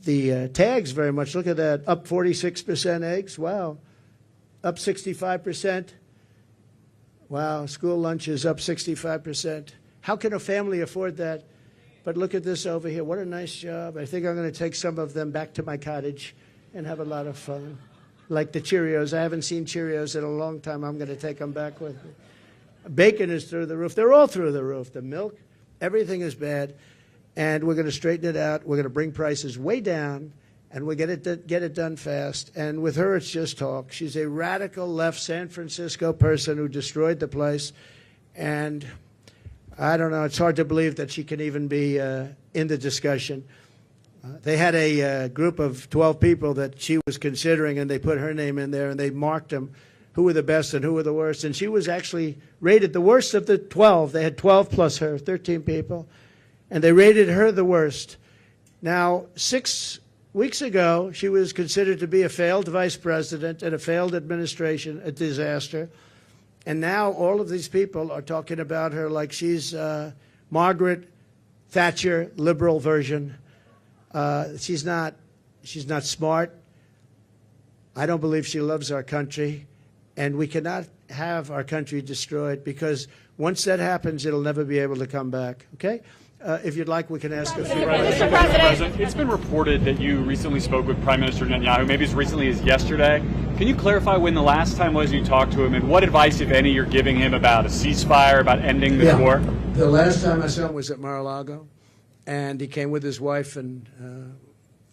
the tags very much. Look at that, up 46% eggs. Wow, up 65%. Wow, school lunch is up 65%. How can a family afford that? But look at this over here. What a nice job. I think I'm going to take some of them back to my cottage and have a lot of fun. like the Cheerios. I haven't seen Cheerios in a long time. I'm going to take them back with me. Bacon is through the roof. They're all through the roof. The milk, everything is bad. And we're going to straighten it out. We're going to bring prices way down, and we'll get it done fast. And with her, it's just talk. She's a radical left San Francisco person who destroyed the place. And I don't know. It's hard to believe that she can even be in the discussion. They had a group of 12 people that she was considering, and they put her name in there, and they marked them, who were the best and who were the worst. And she was actually rated the worst of the 12. They had 12 plus her, 13 people, and they rated her the worst. Now, 6 weeks ago, she was considered to be a failed vice president and a failed administration, a disaster. And now all of these people are talking about her like she's Margaret Thatcher, liberal version. She's not smart. I don't believe she loves our country. And we cannot have our country destroyed, because once that happens, it'll never be able to come back. Okay? If you'd like, we can ask a few questions. Mr. President, it's been reported that you recently spoke with Prime Minister Netanyahu, maybe as recently as yesterday. Can you clarify when the last time was you talked to him, and what advice, if any, you're giving him about a ceasefire, about ending the war? The last time I saw him was at Mar-a-Lago, and he came with his wife and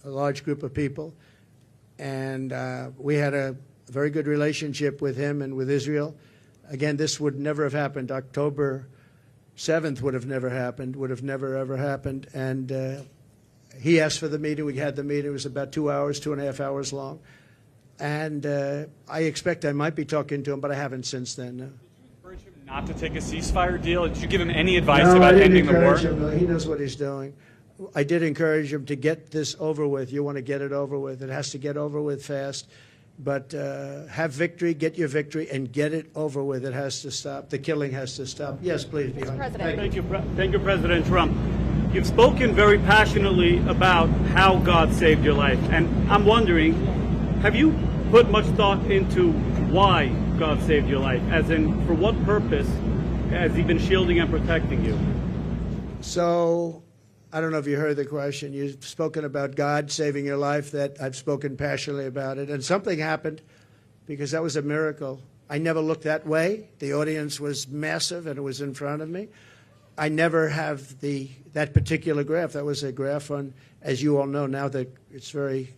a large group of people. And we had a very good relationship with him and with Israel. Again, this would never have happened. October 7th would have never happened, would have never, ever happened. And he asked for the meeting. We had the meeting. It was about 2 hours, 2.5 hours long. And I expect I might be talking to him, but I haven't since then. No. Did you encourage him not to take a ceasefire deal? Did you give him any advice about ending the war? Him. He knows what he's doing. I did encourage him to get this over with. You want to get it over with. It has to get over with fast. But have victory, get your victory, and get it over with. It has to stop. The killing has to stop. Yes, please. Mr. President. Thank you, President Trump. You've spoken very passionately about how God saved your life. And I'm wondering, have you put much thought into why God saved your life? As in, for what purpose has he been shielding and protecting you? So, I don't know if you heard the question. You've spoken about God saving your life. That I've spoken passionately about it. And something happened, because that was a miracle. I never looked that way. The audience was massive, and it was in front of me. I never have that particular graph. That was a graph on, as you all know now, that it's very,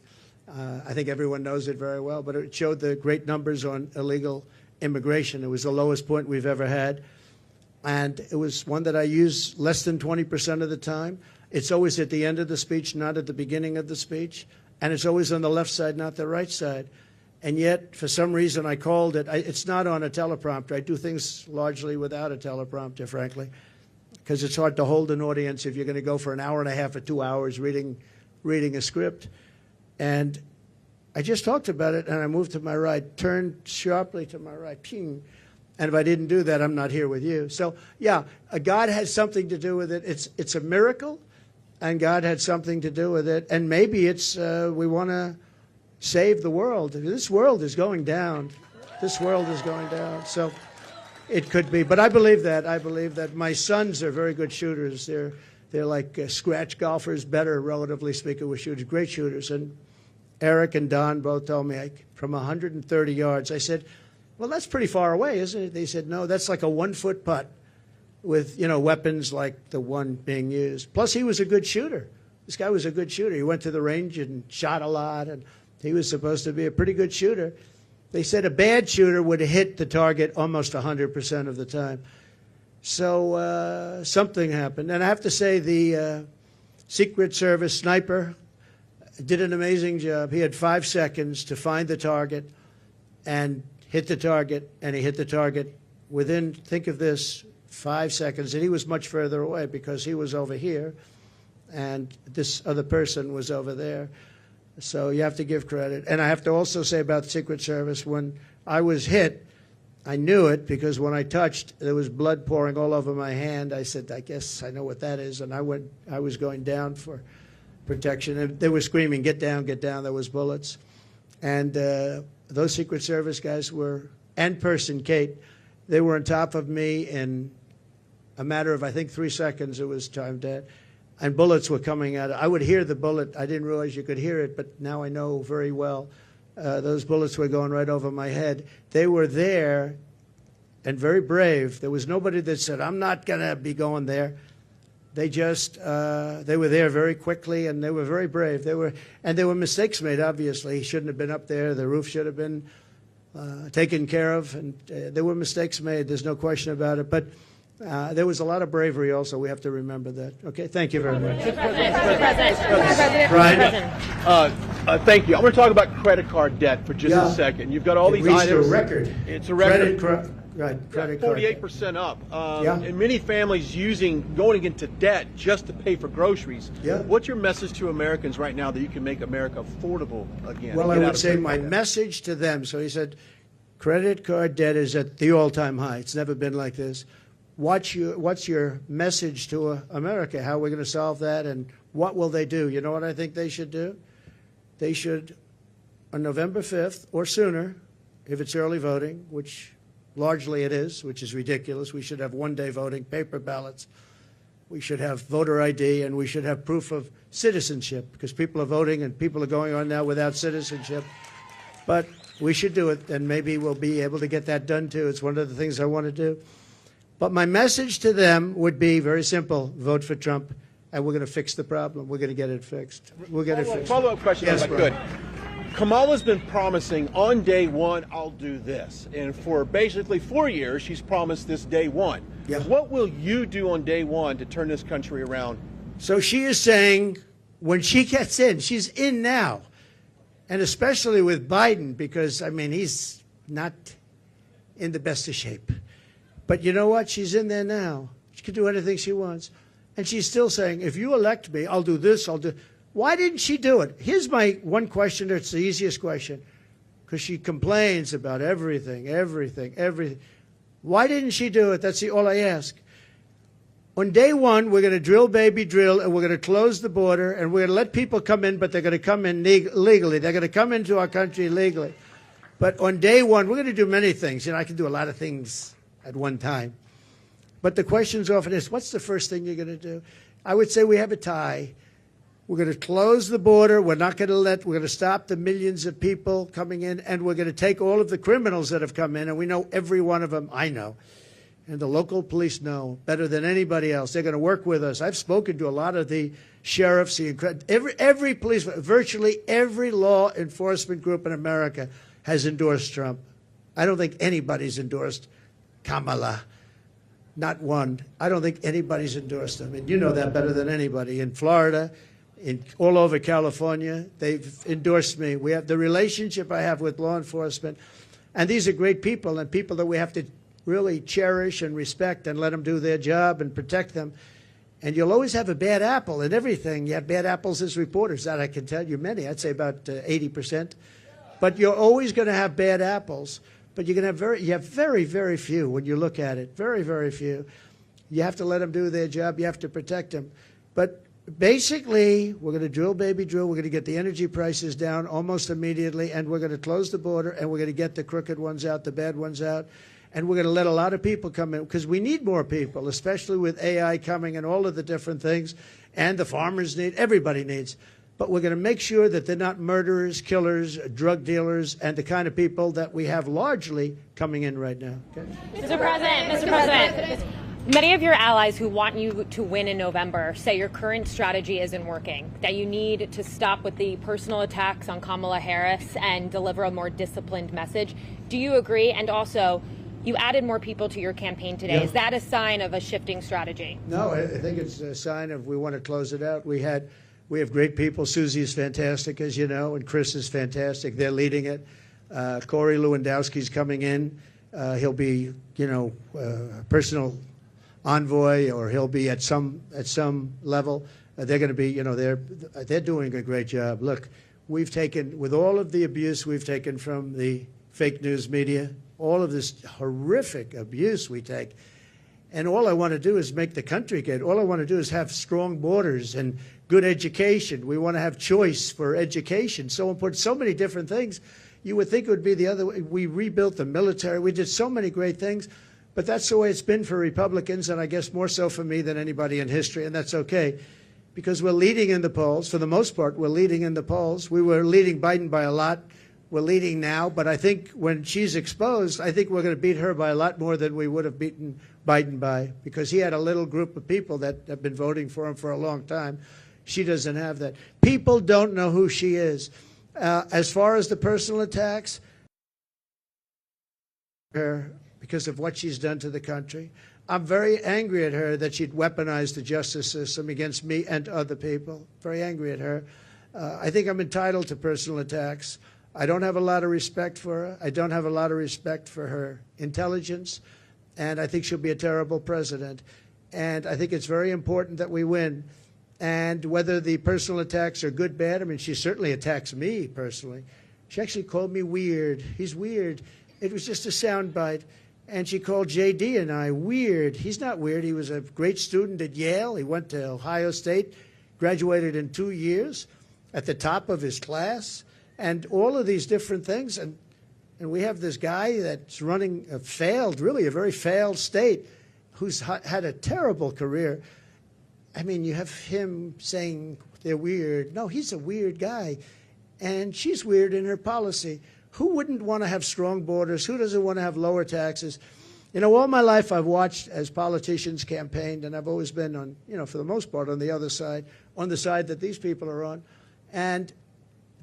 I think everyone knows it very well, but it showed the great numbers on illegal immigration. It was the lowest point we've ever had. And it was one that I use less than 20% of the time. It's always at the end of the speech, not at the beginning of the speech. And it's always on the left side, not the right side. And yet, for some reason, I called it. It's not on a teleprompter. I do things largely without a teleprompter, frankly, because it's hard to hold an audience if you're going to go for an hour and a half or 2 hours reading a script. And I just talked about it, and I moved to my right, turned sharply to my right, ping. And if I didn't do that, I'm not here with you. So, yeah, God has something to do with it. It's a miracle, and God had something to do with it. And maybe it's we want to save the world. This world is going down. This world is going down. So it could be. But I believe that. I believe that my sons are very good shooters. They're like scratch golfers, better, relatively speaking, with shooters, great shooters. And Eric and Don both told me from 130 yards. I said, well, that's pretty far away, isn't it? They said, no, that's like a 1-foot putt with, weapons like the one being used. Plus, he was a good shooter. This guy was a good shooter. He went to the range and shot a lot, and he was supposed to be a pretty good shooter. They said a bad shooter would hit the target almost 100% of the time. So something happened. And I have to say the Secret Service sniper did an amazing job. He had 5 seconds to find the target and hit the target, and he hit the target within, think of this, 5 seconds. And he was much further away because he was over here, and this other person was over there. So you have to give credit. And I have to also say about the Secret Service, when I was hit, I knew it because when I touched, there was blood pouring all over my hand. I said, I guess I know what that is. And I was going down for protection. And they were screaming, get down, get down. There was bullets. And those Secret Service guys were, and person Kate, they were on top of me in a matter of, I think, 3 seconds. It was time dead. And bullets were coming out. I would hear the bullet. I didn't realize you could hear it, but now I know very well those bullets were going right over my head. They were there and very brave. There was nobody that said, I'm not going to be going there. They just, they were there very quickly, and they were very brave. There were mistakes made, obviously. He shouldn't have been up there. The roof should have been taken care of, and there were mistakes made. There's no question about it. But there was a lot of bravery also. We have to remember that. Okay, thank you very much. Mr. President. Brian? Thank you. I'm going to talk about credit card debt for just a second. You've got all It these reached items. a record. It's a record. Credit card. 48% up. Yeah. And many families going into debt just to pay for groceries. Yeah. What's your message to Americans right now that you can make America affordable again? Well, I would say my message to them. So he said, credit card debt is at the all-time high. It's never been like this. What's your message to America? How are we going to solve that, and what will they do? You know what I think they should do? They should, on November 5th or sooner, if it's early voting, which largely it is, which is ridiculous. We should have one-day voting, paper ballots. We should have voter ID, and we should have proof of citizenship, because people are voting and people are going on now without citizenship. But we should do it, and maybe we'll be able to get that done, too. It's one of the things I want to do. But my message to them would be very simple. Vote for Trump, and we're going to fix the problem. We're going to get it fixed. We'll get it fixed. Follow-up question, Yes, if I Brian. could. Kamala's been promising on day one, I'll do this. And for basically 4 years, she's promised this day one. Yeah. What will you do on day one to turn this country around? So she is saying when she gets in, she's in now, and especially with Biden, because, I mean, he's not in the best of shape. But you know what? She's in there now. She can do anything she wants. And she's still saying, if you elect me, I'll do this, I'll do. Why didn't she do it? Here's my one question. It's the easiest question, because she complains about everything. Why didn't she do it? That's all I ask. On day one, we're going to drill, baby, drill, and we're going to close the border, and we're going to let people come in, but they're going to come in legally. They're going to come into our country legally. But on day one, we're going to do many things. You know, I can do a lot of things at one time. But the question's often is, what's the first thing you're going to do? I would say we have a tie. We're going to close the border. We're going to stop the millions of people coming in, and we're going to take all of the criminals that have come in, and we know every one of them. I know. And the local police know better than anybody else. They're going to work with us. I've spoken to a lot of the sheriffs, every police, virtually every law enforcement group in America has endorsed Trump. I don't think anybody's endorsed Kamala. Not one. I don't think anybody's endorsed him. And you know that better than anybody. In Florida, all over California, they've endorsed me. We have the relationship I have with law enforcement. And these are great people, and people that we have to really cherish and respect and let them do their job and protect them. And you'll always have a bad apple in everything. You have bad apples as reporters. That I can tell you many. I'd say about 80%. But you're always going to have bad apples. But you have very, very few when you look at it. Very, very few. You have to let them do their job. You have to protect them. But basically, we're going to drill, baby, drill. We're going to get the energy prices down almost immediately, and we're going to close the border, and we're going to get the crooked ones out, the bad ones out, and we're going to let a lot of people come in, because we need more people, especially with AI coming and all of the different things, and the farmers need, everybody needs. But we're going to make sure that they're not murderers, killers, drug dealers, and the kind of people that we have largely coming in right now. Okay? Mr. President, many of your allies who want you to win in November say your current strategy isn't working, that you need to stop with the personal attacks on Kamala Harris and deliver a more disciplined message. Do you agree? And also, you added more people to your campaign today. Yeah. Is that a sign of a shifting strategy? No, I think it's a sign of we want to close it out. We have great people. Susie is fantastic, as you know, and Chris is fantastic. They're leading it. Corey Lewandowski's coming in. He'll be, personal envoy, or he'll be at some level. They're going to be, they're doing a great job. Look, we've taken, with all of the abuse we've taken from the fake news media, all of this horrific abuse we take, and all I want to do is make the country good. All I want to do is have strong borders and good education. We want to have choice for education. So important, so many different things. You would think it would be the other way. We rebuilt the military. We did so many great things. But that's the way it's been for Republicans, and I guess more so for me than anybody in history, and that's okay, because we're leading in the polls. For the most part, we're leading in the polls. We were leading Biden by a lot. we're leading now, but I think when she's exposed, I think we're going to beat her by a lot more than we would have beaten Biden by, because he had a little group of people that have been voting for him for a long time. She doesn't have that. People don't know who she is. As far as the personal attacks, her because of what she's done to the country. I'm very angry at her that she'd weaponized the justice system against me and other people. Very angry at her. I think I'm entitled to personal attacks. I don't have a lot of respect for her. I don't have a lot of respect for her intelligence, and I think she'll be a terrible president. And I think it's very important that we win. And whether the personal attacks are good, bad, I mean, she certainly attacks me personally. She actually called me weird. He's weird. It was just a soundbite. And she called J.D. and I weird. He's not weird. He was a great student at Yale. He went to Ohio State, graduated in 2 years, at the top of his class, and all of these different things. And we have this guy that's running a very failed state, who's had a terrible career. I mean, you have him saying they're weird. No, he's a weird guy. And she's weird in her policy. Who wouldn't want to have strong borders? Who doesn't want to have lower taxes? You know, all my life I've watched as politicians campaigned, and I've always been on, you know, for the most part on the other side, on the side that these people are on. And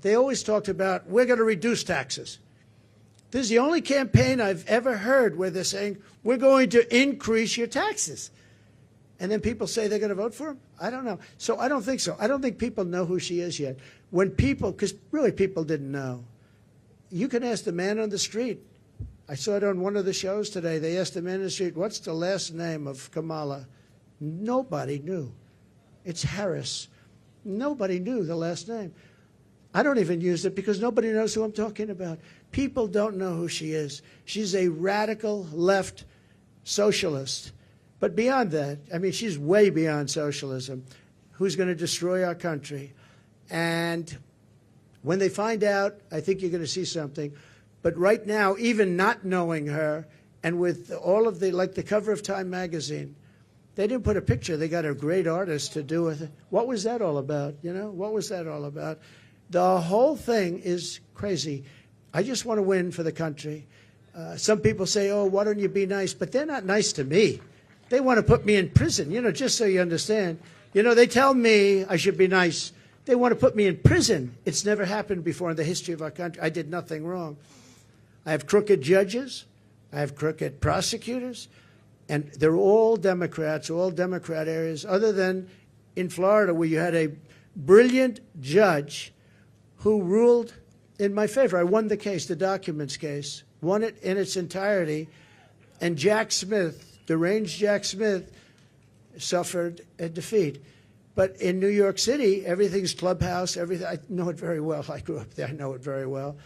they always talked about, we're going to reduce taxes. This is the only campaign I've ever heard where they're saying, we're going to increase your taxes. And then people say they're going to vote for him? I don't know. So I don't think so. I don't think people know who she is yet. When people, because really people didn't know. You can ask the man on the street. I saw it on one of the shows today. They asked the man on the street, what's the last name of Kamala? Nobody knew. It's Harris. Nobody knew the last name. I don't even use it because nobody knows who I'm talking about. People don't know who she is. She's a radical left socialist. But beyond that, I mean, she's way beyond socialism, who's going to destroy our country. And when they find out, I think you're going to see something. But right now, even not knowing her, and with all of the, like the cover of Time magazine, they didn't put a picture. They got a great artist to do it. What was that all about? You know, what was that all about? The whole thing is crazy. I just want to win for the country. Some people say, oh, why don't you be nice? But they're not nice to me. They want to put me in prison, you know, just so you understand. You know, they tell me I should be nice. They want to put me in prison. It's never happened before in the history of our country. I did nothing wrong. I have crooked judges. I have crooked prosecutors. And they're all Democrats, all Democrat areas, other than in Florida, where you had a brilliant judge who ruled in my favor. I won the case, the documents case, won it in its entirety. And Jack Smith, deranged Jack Smith, suffered a defeat. But in New York City, everything's clubhouse, everything. I know it very well. I grew up there. I know it very well.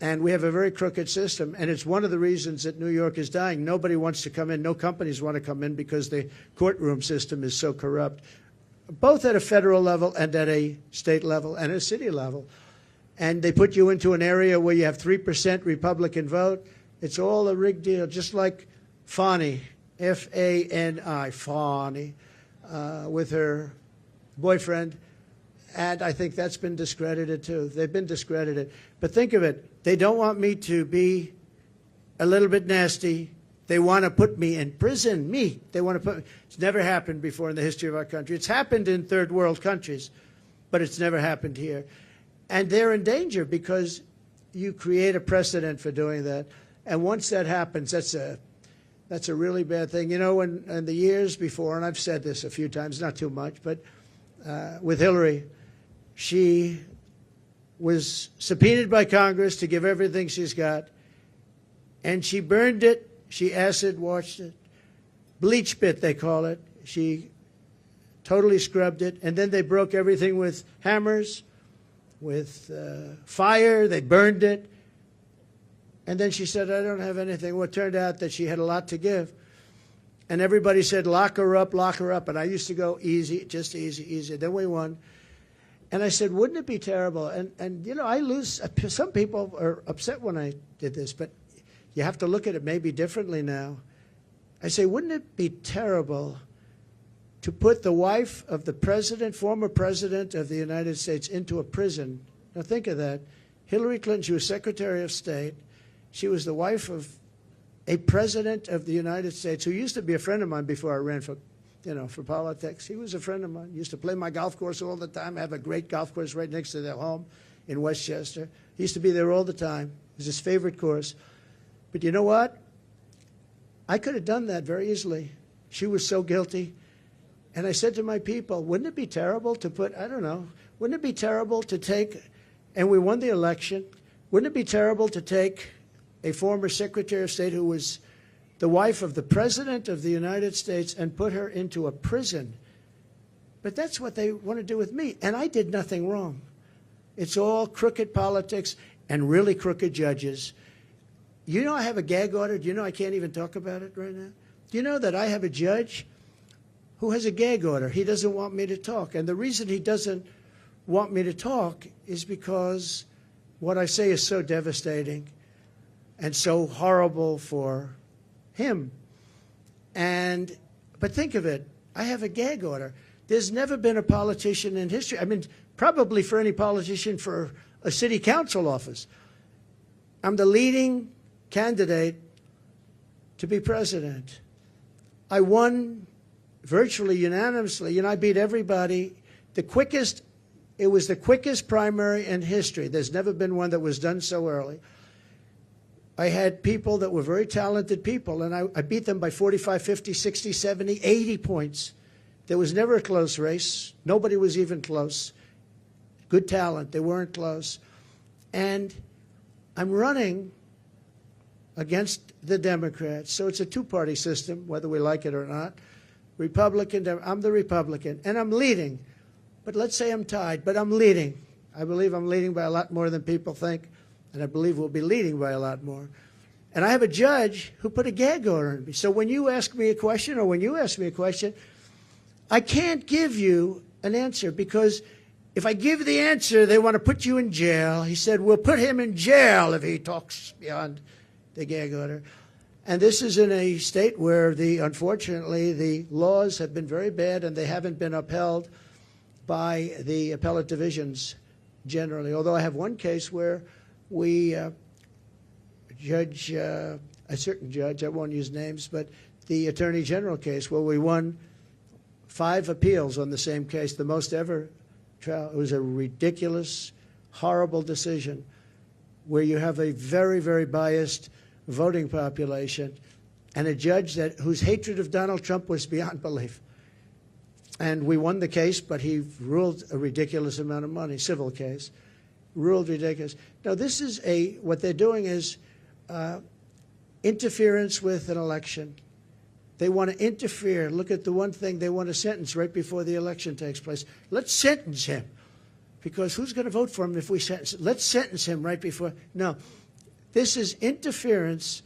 And we have a very crooked system. And it's one of the reasons that New York is dying. Nobody wants to come in. No companies want to come in because the courtroom system is so corrupt, both at a federal level and at a state level and a city level. And they put you into an area where you have 3% Republican vote. It's all a rigged deal, just like Fani, F-A-N-I, Fani, with her boyfriend. And I think that's been discredited, too. They've been discredited. But think of it. They don't want me to be a little bit nasty. They want to put me in prison. Me. They want to put me. It's never happened before in the history of our country. It's happened in third world countries, but it's never happened here. And they're in danger because you create a precedent for doing that. And once that happens, that's a really bad thing. You know, in the years before, and I've said this a few times, not too much, but with Hillary, she was subpoenaed by Congress to give everything she's got, and she burned it. She acid washed it, bleach bit they call it. She totally scrubbed it, and then they broke everything with hammers, with fire. They burned it, and then she said, "I don't have anything." Well, it turned out that she had a lot to give, and everybody said, "Lock her up, lock her up." And I used to go easy, just easy, easy. Then we won. And I said, wouldn't it be terrible? And you know, I lose. Some people are upset when I did this, but you have to look at it maybe differently now. I say, wouldn't it be terrible to put the wife of the president, former president of the United States, into a prison? Now think of that. Hillary Clinton, she was Secretary of State. She was the wife of a president of the United States who used to be a friend of mine before I ran for politics. He was a friend of mine. He used to play my golf course all the time. I have a great golf course right next to their home in Westchester. He used to be there all the time. It was his favorite course. But you know what? I could have done that very easily. She was so guilty. And I said to my people, wouldn't it be terrible to put, I don't know, wouldn't it be terrible to take, and we won the election, wouldn't it be terrible to take a former Secretary of State who was the wife of the President of the United States and put her into a prison? But that's what they want to do with me. And I did nothing wrong. It's all crooked politics and really crooked judges. You know I have a gag order. Do you know I can't even talk about it right now? Do you know that I have a judge who has a gag order? He doesn't want me to talk. And the reason he doesn't want me to talk is because what I say is so devastating and so horrible for him. But think of it. I have a gag order. There's never been a politician in history, I mean, probably for any politician for a city council office. I'm the leading candidate to be president. I won virtually unanimously. You know, I beat everybody. It was the quickest primary in history. There's never been one that was done so early. I had people that were very talented people, and I beat them by 45, 50, 60, 70, 80 points. There was never a close race. Nobody was even close. Good talent. They weren't close. And I'm running against the Democrats. So it's a two-party system, whether we like it or not. Republican, I'm the Republican, and I'm leading. But let's say I'm tied, but I'm leading. I believe I'm leading by a lot more than people think, and I believe we'll be leading by a lot more. And I have a judge who put a gag order on me. So when you ask me a question, or when you ask me a question, I can't give you an answer, because if I give the answer, they want to put you in jail. He said, we'll put him in jail if he talks beyond the gag order. And this is in a state where, unfortunately, the laws have been very bad, and they haven't been upheld by the appellate divisions generally. Although I have one case where we a certain judge, I won't use names, but the Attorney General case, where we won 5 appeals on the same case, the most ever trial. It was a ridiculous, horrible decision where you have a very, very biased voting population and a judge whose hatred of Donald Trump was beyond belief. And we won the case, but he ruled a ridiculous amount of money, civil case, ruled ridiculous. Now, this is what they're doing is interference with an election. They want to interfere. Look at the one thing they want to sentence right before the election takes place. Let's sentence him, because who's going to vote for him if we sentence him? Let's sentence him right before. No, this is interference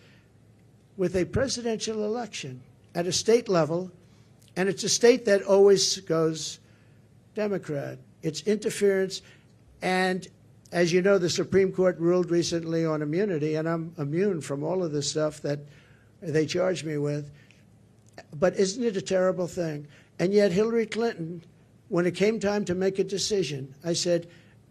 with a presidential election at a state level, and it's a state that always goes Democrat. It's interference, and as you know, the Supreme Court ruled recently on immunity, and I'm immune from all of the stuff that they charge me with. But isn't it a terrible thing? And yet Hillary Clinton, when it came time to make a decision, I said,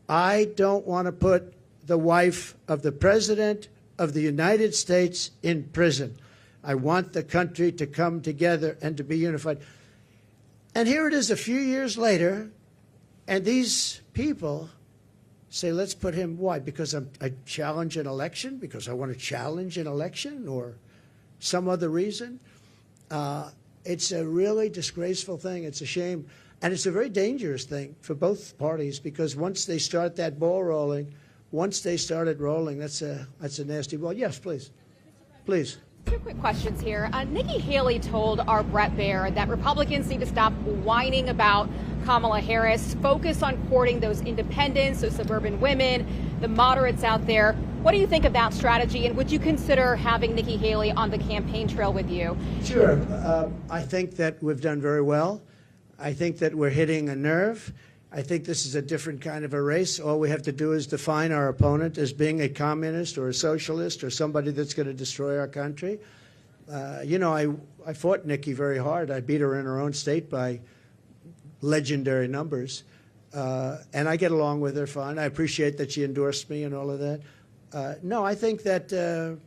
I don't want to put the wife of the President of the United States in prison. I want the country to come together and to be unified. And here it is a few years later, and these people say, let's put him, why? Because I challenge an election? Because I want to challenge an election, or some other reason? It's a really disgraceful thing. It's a shame. And it's a very dangerous thing for both parties, because once they start that ball rolling, once they started rolling, that's a nasty ball. Yes, please. Please. 2 quick questions here. Nikki Haley told our Bret Baier that Republicans need to stop whining about Kamala Harris, focus on courting those independents, those suburban women, the moderates out there. What do you think of that strategy, and would you consider having Nikki Haley on the campaign trail with you? Sure. I think that we've done very well. I think that we're hitting a nerve. I think this is a different kind of a race. All we have to do is define our opponent as being a communist or a socialist or somebody that's going to destroy our country. You know, I fought Nikki very hard. I beat her in her own state by legendary numbers. And I get along with her fine. I appreciate that she endorsed me and all of that. No, I think that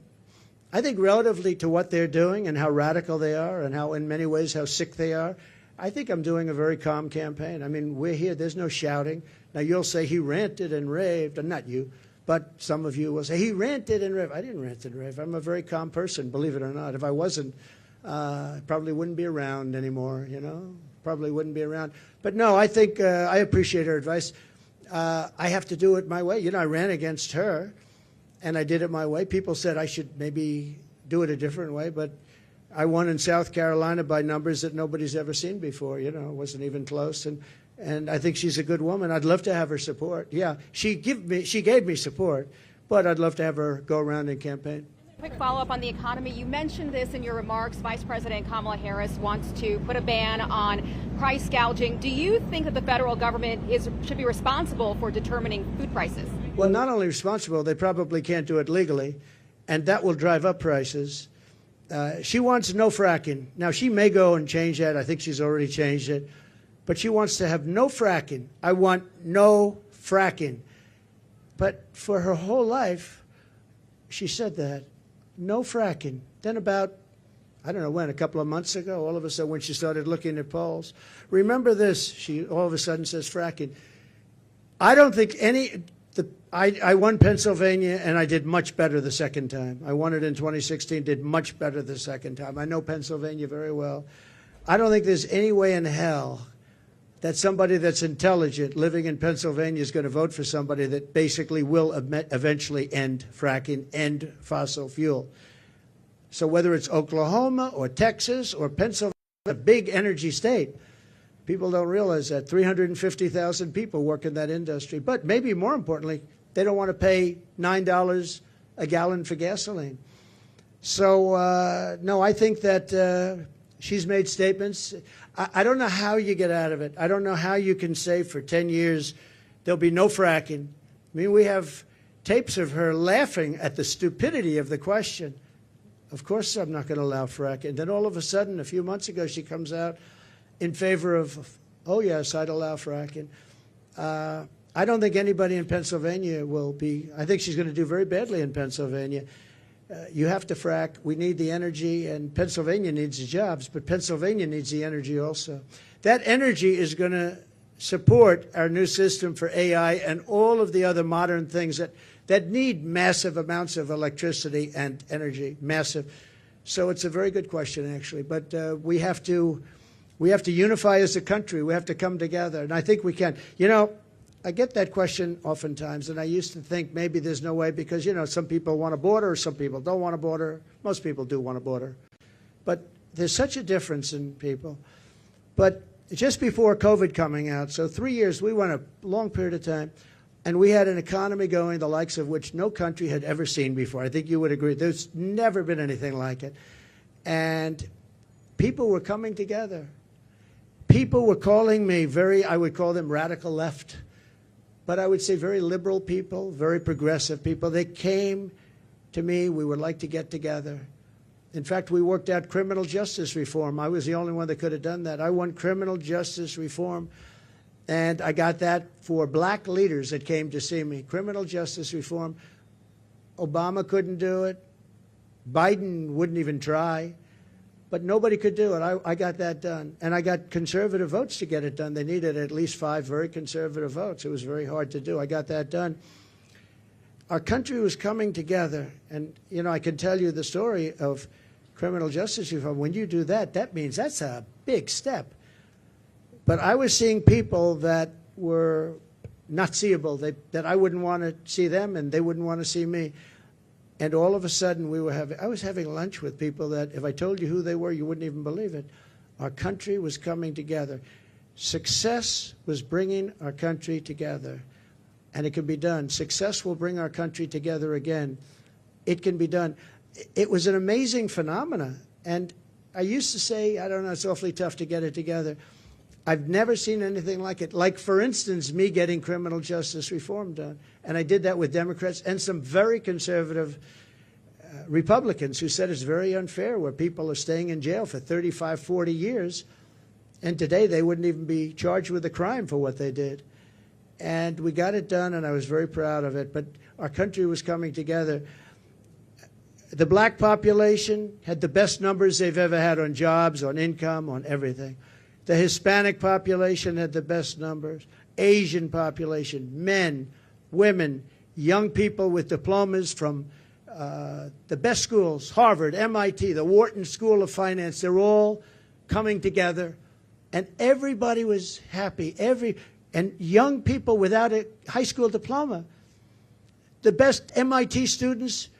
I think relatively to what they're doing and how radical they are and how, in many ways, how sick they are, I think I'm doing a very calm campaign. I mean, we're here. There's no shouting. Now, you'll say he ranted and raved, and not you, but some of you will say he ranted and raved. I didn't rant and rave. I'm a very calm person, believe it or not. If I wasn't, I probably wouldn't be around anymore, you know? Probably wouldn't be around. But no, I think I appreciate her advice. I have to do it my way. You know, I ran against her, and I did it my way. People said I should maybe do it a different way, but I won in South Carolina by numbers that nobody's ever seen before. You know, it wasn't even close. And I think she's a good woman. I'd love to have her support. Yeah, she gave me support, but I'd love to have her go around and campaign. Quick follow-up on the economy. You mentioned this in your remarks. Vice President Kamala Harris wants to put a ban on price gouging. Do you think that the federal government should be responsible for determining food prices? Well, not only responsible, they probably can't do it legally, and that will drive up prices. She wants no fracking. Now, she may go and change that. I think she's already changed it. But she wants to have no fracking. I want no fracking. But for her whole life, she said that. No fracking. Then about, I don't know when, a couple of months ago, all of a sudden when she started looking at polls, remember this, she all of a sudden says fracking. I don't think I won Pennsylvania, and I did much better the second time. I won it in 2016, did much better the second time. I know Pennsylvania very well. I don't think there's any way in hell that somebody that's intelligent living in Pennsylvania is going to vote for somebody that basically will eventually end fracking, end fossil fuel. So whether it's Oklahoma or Texas or Pennsylvania, a big energy state, people don't realize that 350,000 people work in that industry. But maybe more importantly, they don't want to pay $9 a gallon for gasoline. So, no, I think that she's made statements. I don't know how you get out of it. I don't know how you can say for 10 years there'll be no fracking. I mean, we have tapes of her laughing at the stupidity of the question. Of course I'm not going to allow fracking. And then all of a sudden, a few months ago, she comes out in favor of, oh, yes, I'd allow fracking. I don't think anybody in Pennsylvania will be. I think she's going to do very badly in Pennsylvania. You have to frack. We need the energy, and Pennsylvania needs the jobs, but Pennsylvania needs the energy also. That energy is going to support our new system for AI and all of the other modern things that need massive amounts of electricity and energy, massive. So it's a very good question, actually. But we have to unify as a country. We have to come together, and I think we can. You know, I get that question oftentimes, and I used to think maybe there's no way because, you know, some people want a border, some people don't want a border. Most people do want a border. But there's such a difference in people. But just before COVID coming out, so 3 years, we went a long period of time, and we had an economy going the likes of which no country had ever seen before. I think you would agree. There's never been anything like it. And people were coming together. People were calling me I would call them radical left. But I would say very liberal people, very progressive people. They came to me. We would like to get together. In fact, we worked out criminal justice reform. I was the only one that could have done that. I won criminal justice reform, and I got that for black leaders that came to see me. Criminal justice reform. Obama couldn't do it. Biden wouldn't even try. But nobody could do it. I got that done. And I got conservative votes to get it done. They needed at least 5 very conservative votes. It was very hard to do. I got that done. Our country was coming together. And, you know, I can tell you the story of criminal justice reform. When you do that, that means that's a big step. But I was seeing people that were not seeable, that I wouldn't want to see them and they wouldn't want to see me. And all of a sudden, I was having lunch with people that, if I told you who they were, you wouldn't even believe it. Our country was coming together. Success was bringing our country together. And it can be done. Success will bring our country together again. It can be done. It was an amazing phenomenon. And I used to say, I don't know, it's awfully tough to get it together. I've never seen anything like it. Like, for instance, me getting criminal justice reform done. And I did that with Democrats and some very conservative Republicans who said it's very unfair where people are staying in jail for 35, 40 years. And today they wouldn't even be charged with a crime for what they did. and we got it done, and I was very proud of it. But our country was coming together. The black population had the best numbers they've ever had on jobs, on income, on everything. The Hispanic population had the best numbers. Asian population, men, women, young people with diplomas from the best schools, Harvard, MIT, the Wharton School of Finance, they're all coming together, and everybody was happy. And young people without a high school diploma, the best MIT students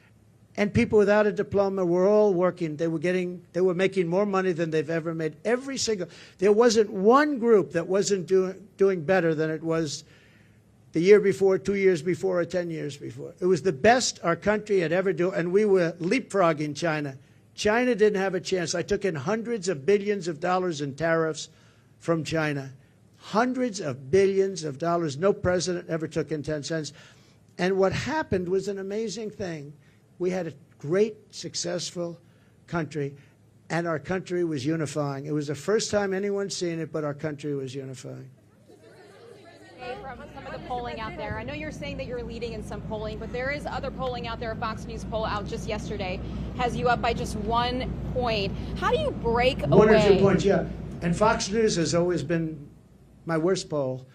and people without a diploma were all working. They were making more money than they've ever made. There wasn't one group that wasn't doing better than it was the year before, 2 years before, or 10 years before. It was the best our country had ever done, and we were leapfrogging China. China didn't have a chance. I took in hundreds of billions of dollars in tariffs from China. Hundreds of billions of dollars. No president ever took in 10 cents. And what happened was an amazing thing. We had a great, successful country, and our country was unifying. It was the first time anyone's seen it, but our country was unifying. From some of the polling out there, I know you're saying that you're leading in some polling, but there is other polling out there. A Fox News poll out just yesterday has you up by just 1 point. How do you break away? 1 or 2 points, yeah. And Fox News has always been my worst poll,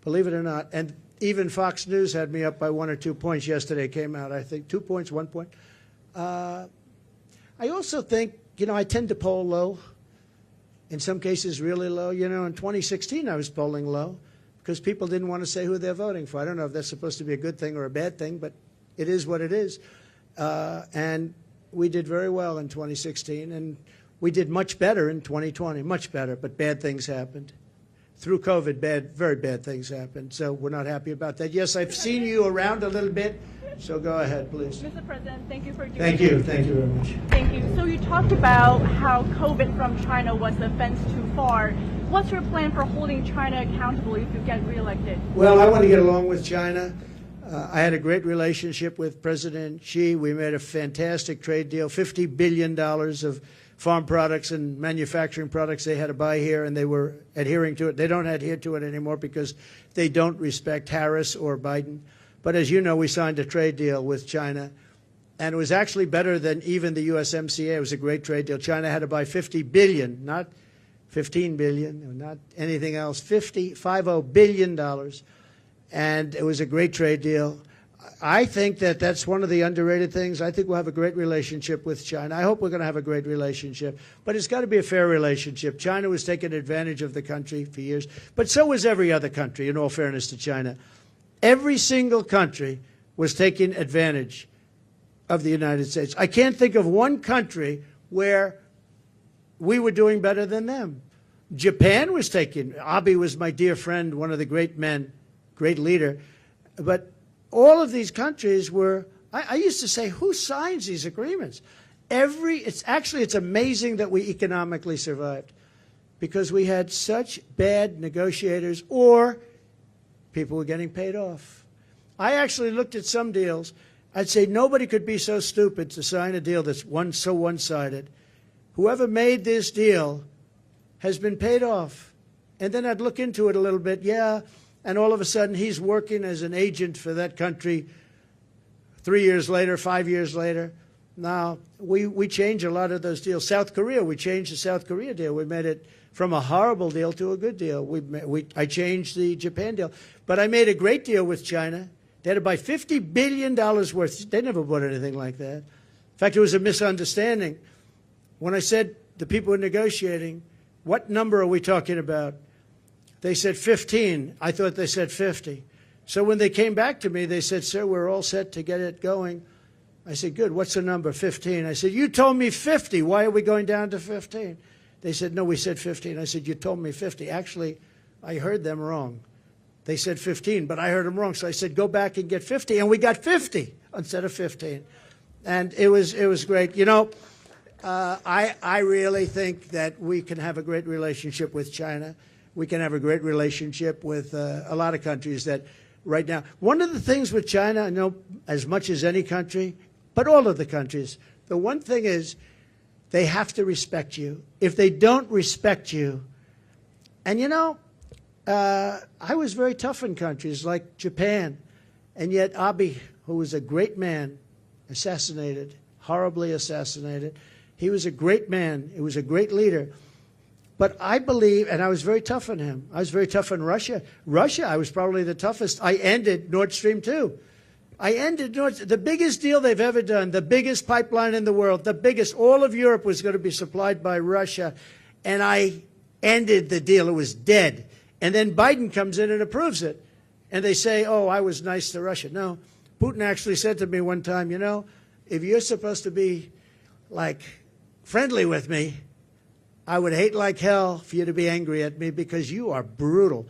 believe it or not. And even Fox News had me up by 1 or 2 points yesterday. Came out, I think, 2 points, 1 point. I also think, I tend to poll low. In some cases, really low. In 2016, I was polling low because people didn't want to say who they're voting for. I don't know if that's supposed to be a good thing or a bad thing, but it is what it is. And we did very well in 2016, and we did much better in 2020, much better, but bad things happened. Through COVID, very bad things happened, so we're not happy about that. Yes, I've seen you around a little bit, so go ahead, please. Mr. President, thank you for doing Thank you very much. Thank you. So you talked about how COVID from China was a fence too far. What's your plan for holding China accountable if you get reelected? Well, I want to get along with China. I had a great relationship with President Xi. We made a fantastic trade deal, $50 billion of farm products and manufacturing products they had to buy here, and they were adhering to it. They don't adhere to it anymore because they don't respect Harris or Biden. But as you know, we signed a trade deal with China, and it was actually better than even the USMCA. It was a great trade deal. China had to buy $50 billion, not $15 billion, not anything else, $50 billion. And it was a great trade deal. I think that that's one of the underrated things. I think we'll have a great relationship with China. I hope we're going to have a great relationship. But it's got to be a fair relationship. China was taking advantage of the country for years. But so was every other country, in all fairness to China. Every single country was taking advantage of the United States. I can't think of one country where we were doing better than them. Japan was taking, Abe was my dear friend, one of the great men, great leader. But all of these countries were, I used to say, who signs these agreements? It's amazing that we economically survived because we had such bad negotiators, or people were getting paid off. I actually looked at some deals. I'd say nobody could be so stupid to sign a deal that's so one-sided. Whoever made this deal has been paid off. And then I'd look into it a little bit, and all of a sudden he's working as an agent for that country 3 years later, 5 years later. Now, we change a lot of those deals. South Korea, we changed the South Korea deal. We made it from a horrible deal to a good deal. I changed the Japan deal. But I made a great deal with China. They had to buy $50 billion worth. They never bought anything like that. In fact, it was a misunderstanding. When I said the people were negotiating, what number are we talking about? They said 15. I thought they said 50. So when they came back to me, they said, sir, we're all set to get it going. I said, good, what's the number? 15. I said, you told me 50. Why are we going down to 15? They said, no, we said 15. I said, you told me 50. Actually, I heard them wrong. They said 15, but I heard them wrong. So I said, go back and get 50. And we got 50 instead of 15. And it was great. You know, I really think that we can have a great relationship with China. We can have a great relationship with a lot of countries that right now. One of the things with China, I know as much as any country, but all of the countries, the one thing is they have to respect you. If they don't respect you, and you know, I was very tough in countries like Japan, and yet Abe, who was a great man, assassinated, horribly assassinated. He was a great man. He was a great leader. But I believe, and I was very tough on him. I was very tough on Russia. Russia, I was probably the toughest. I ended Nord Stream 2. I ended the biggest deal they've ever done, the biggest pipeline in the world, the biggest. All of Europe was going to be supplied by Russia, and I ended the deal. It was dead. And then Biden comes in and approves it. And they say, oh, I was nice to Russia. No, Putin actually said to me one time, you know, if you're supposed to be, like, friendly with me, I would hate like hell for you to be angry at me because you are brutal.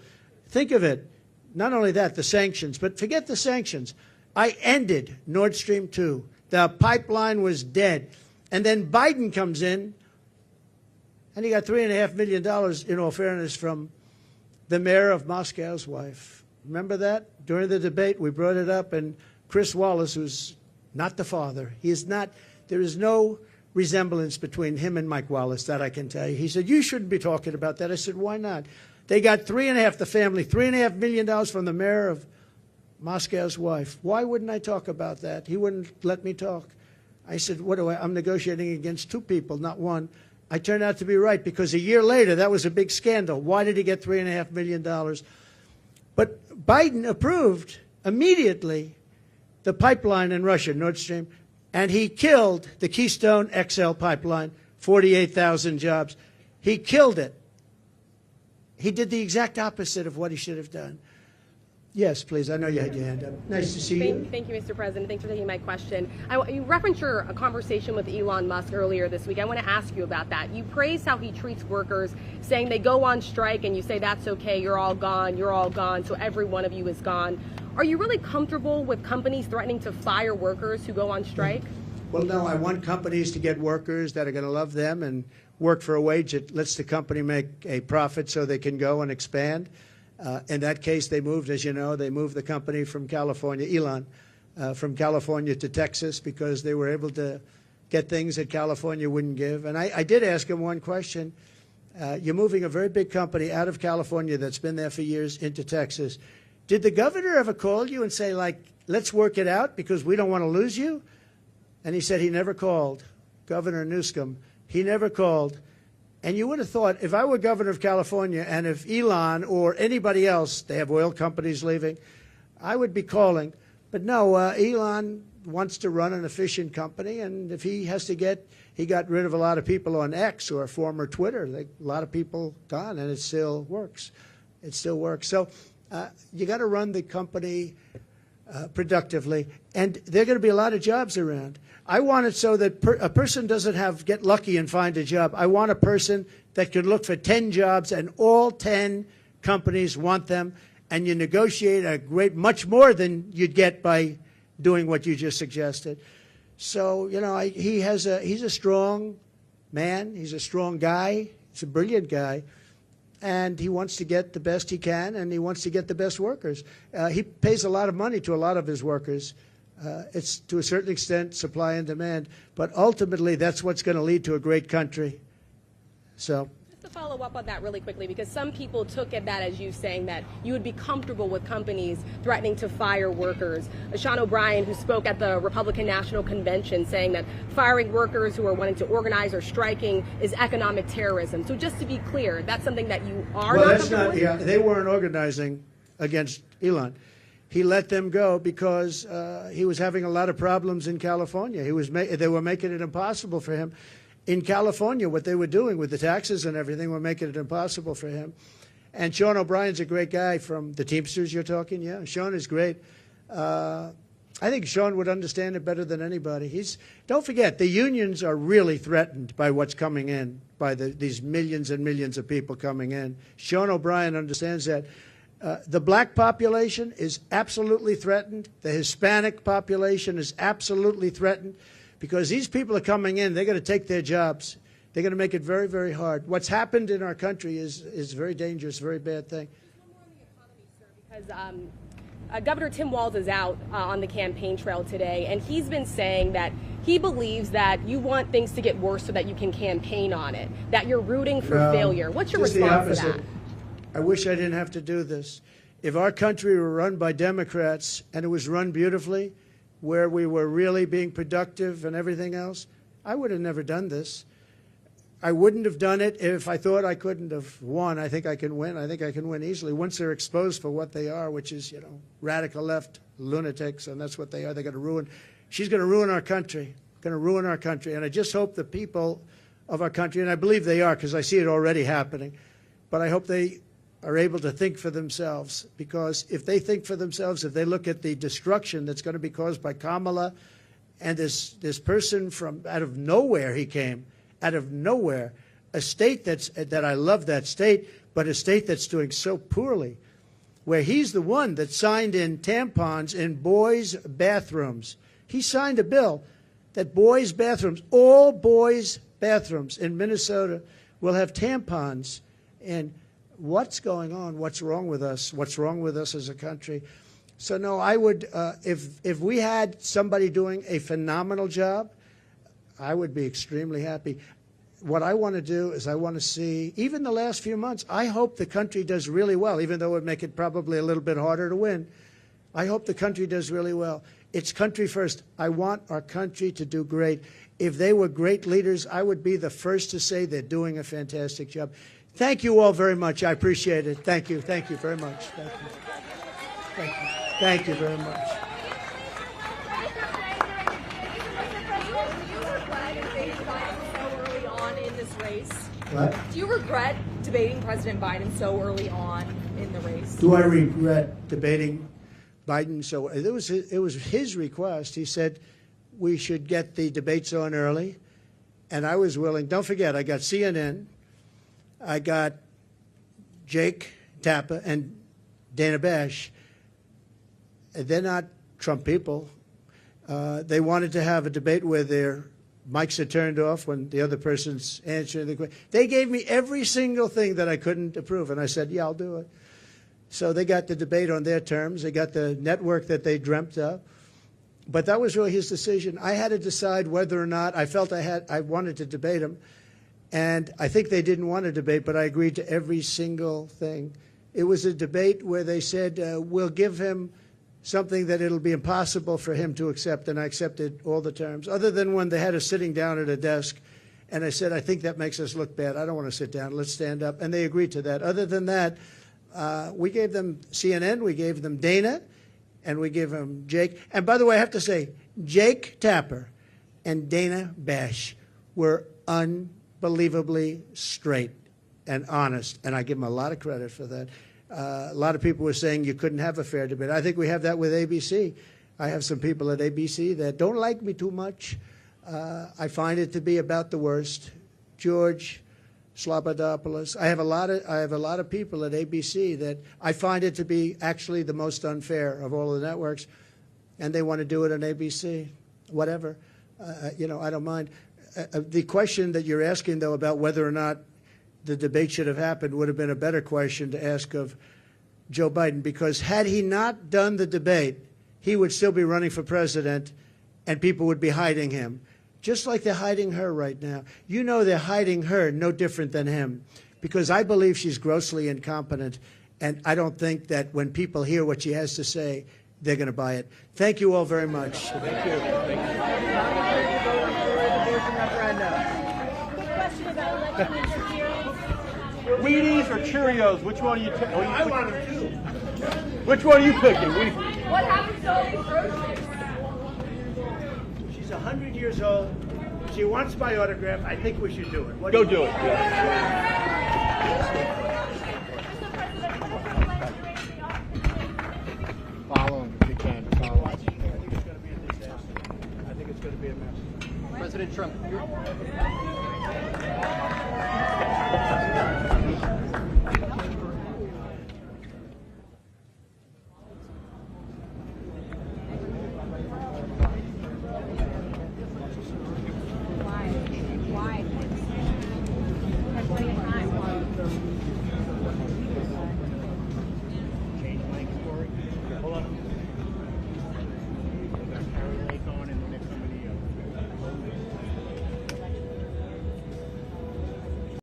Think of it. Not only that, the sanctions, but forget the sanctions. I ended Nord Stream 2. The pipeline was dead. And then Biden comes in, and he got $3.5 million, in all fairness, from the mayor of Moscow's wife. Remember that? During the debate, we brought it up, and Chris Wallace, who's not the father, he is not, there is no resemblance between him and Mike Wallace, that I can tell you. He said, you shouldn't be talking about that. I said, why not? They got the family, $3.5 million from the mayor of Moscow's wife. Why wouldn't I talk about that? He wouldn't let me talk. I said, I'm negotiating against two people, not one. I turned out to be right because a year later, that was a big scandal. Why did he get $3.5 million? But Biden approved immediately the pipeline in Russia, Nord Stream, and he killed the Keystone XL pipeline, 48,000 jobs. He killed it. He did the exact opposite of what he should have done. Yes, please. I know you had your hand up. Nice to see you. Thank you, Mr. President. Thanks for taking my question. You referenced your conversation with Elon Musk earlier this week. I want to ask you about that. You praised how he treats workers, saying they go on strike and you say, that's okay, you're all gone, so every one of you is gone. Are you really comfortable with companies threatening to fire workers who go on strike? Well, no, I want companies to get workers that are going to love them and work for a wage that lets the company make a profit so they can go and expand. In that case, they moved, as you know, they moved the company from California, Elon, from California to Texas because they were able to get things that California wouldn't give. And I did ask him one question. You're moving a very big company out of California that's been there for years into Texas. Did the governor ever call you and say, like, let's work it out because we don't want to lose you? And he said he never called. Governor Newsom, he never called. And you would have thought, if I were governor of California and if Elon or anybody else, they have oil companies leaving, I would be calling. But no, Elon wants to run an efficient company, and if he has to he got rid of a lot of people on X or former Twitter. A lot of people gone, and it still works. It still works. So you got to run the company productively, and there are going to be a lot of jobs around. I want it so that a person doesn't get lucky and find a job. I want a person that can look for 10 jobs, and all 10 companies want them, and you negotiate much more than you'd get by doing what you just suggested. So, you know, he's a strong man. He's a strong guy. He's a brilliant guy. And he wants to get the best he can, and he wants to get the best workers. He pays a lot of money to a lot of his workers. It's, to a certain extent, supply and demand. But ultimately, that's what's going to lead to a great country. So. Just to follow up on that really quickly, because some people took that as you saying that you would be comfortable with companies threatening to fire workers. Sean O'Brien, who spoke at the Republican National Convention, saying that firing workers who are wanting to organize or striking is economic terrorism. So just to be clear, that's something that you are well, not that's not, yeah, they weren't organizing against Elon. He let them go because he was having a lot of problems in California. They were making it impossible for him. In California, what they were doing with the taxes and everything were making it impossible for him. And Sean O'Brien's a great guy from the Teamsters you're talking. Yeah, Sean is great. I think Sean would understand it better than anybody. Don't forget, the unions are really threatened by what's coming in, by these millions and millions of people coming in. Sean O'Brien understands that. The black population is absolutely threatened. The Hispanic population is absolutely threatened because these people are coming in. They're going to take their jobs. They're going to make it very, very hard. What's happened in our country is very dangerous, very bad thing. Because Governor Tim Walz is out on the campaign trail today, and he's been saying that he believes that you want things to get worse so that you can campaign on it, that you're rooting for failure. What's your response to that? I wish I didn't have to do this. If our country were run by Democrats and it was run beautifully, where we were really being productive and everything else, I would have never done this. I wouldn't have done it if I thought I couldn't have won. I think I can win. I think I can win easily once they're exposed for what they are, which is, radical left lunatics, and that's what they are. They're going to ruin. She's going to ruin our country. Going to ruin our country. And I just hope the people of our country, and I believe they are because I see it already happening, but I hope they are able to think for themselves, because if they think for themselves, if they look at the destruction that's going to be caused by Kamala and this person from out of nowhere, he came out of nowhere, a state that I love that state, but a state that's doing so poorly, where he's the one that signed in tampons in boys' bathrooms. He signed a bill that boys' bathrooms, all boys' bathrooms in Minnesota will have tampons. And what's going on? What's wrong with us? What's wrong with us as a country? So no, I would, if we had somebody doing a phenomenal job, I would be extremely happy. What I want to do is I want to see, even the last few months, I hope the country does really well, even though it would make it probably a little bit harder to win. I hope the country does really well. It's country first. I want our country to do great. If they were great leaders, I would be the first to say they're doing a fantastic job. Thank you all very much. I appreciate it. Thank you. Thank you very much. Thank you. Thank you. Thank you very much. What? Do you regret debating President Biden so early on in the race? Do I regret debating Biden? So it was his request. He said we should get the debates on early, and I was willing. Don't forget, I got CNN, I got Jake Tapper and Dana Bash. They're not Trump people. They wanted to have a debate where their mics are turned off when the other person's answering the question. They gave me every single thing that I couldn't approve, and I said, yeah, I'll do it. So they got the debate on their terms. They got the network that they dreamt of. But that was really his decision. I had to decide whether or not I felt I wanted to debate him. And I think they didn't want to debate, but I agreed to every single thing. It was a debate where they said, we'll give him something that it'll be impossible for him to accept, and I accepted all the terms, other than when they had us sitting down at a desk, and I said, I think that makes us look bad. I don't want to sit down. Let's stand up. And they agreed to that. Other than that, we gave them CNN, we gave them Dana, and we gave them Jake. And by the way, I have to say, Jake Tapper and Dana Bash were unbelievably straight and honest, and I give them a lot of credit for that. A lot of people were saying you couldn't have a fair debate. I think we have that with ABC. I have some people at ABC that don't like me too much. I find it to be about the worst. George Slobodanopoulos. I have a lot of people at ABC that I find it to be actually the most unfair of all the networks, and they want to do it on ABC. Whatever, I don't mind. The question that you're asking, though, about whether or not the debate should have happened would have been a better question to ask of Joe Biden, because had he not done the debate, he would still be running for president and people would be hiding him, just like they're hiding her right now. You know they're hiding her no different than him, because I believe she's grossly incompetent, and I don't think that when people hear what she has to say, they're going to buy it. Thank you all very much. Thank you. Wheaties or Cheerios? Which one are you taking? I want them too. Which one are you picking? What happened to all these groceries? She's 100 years old. She wants my autograph. I think we should do it. Go do it. Follow him if you can. Follow him. I think it's going to be a disaster. I think it's going to be a mess. President Trump,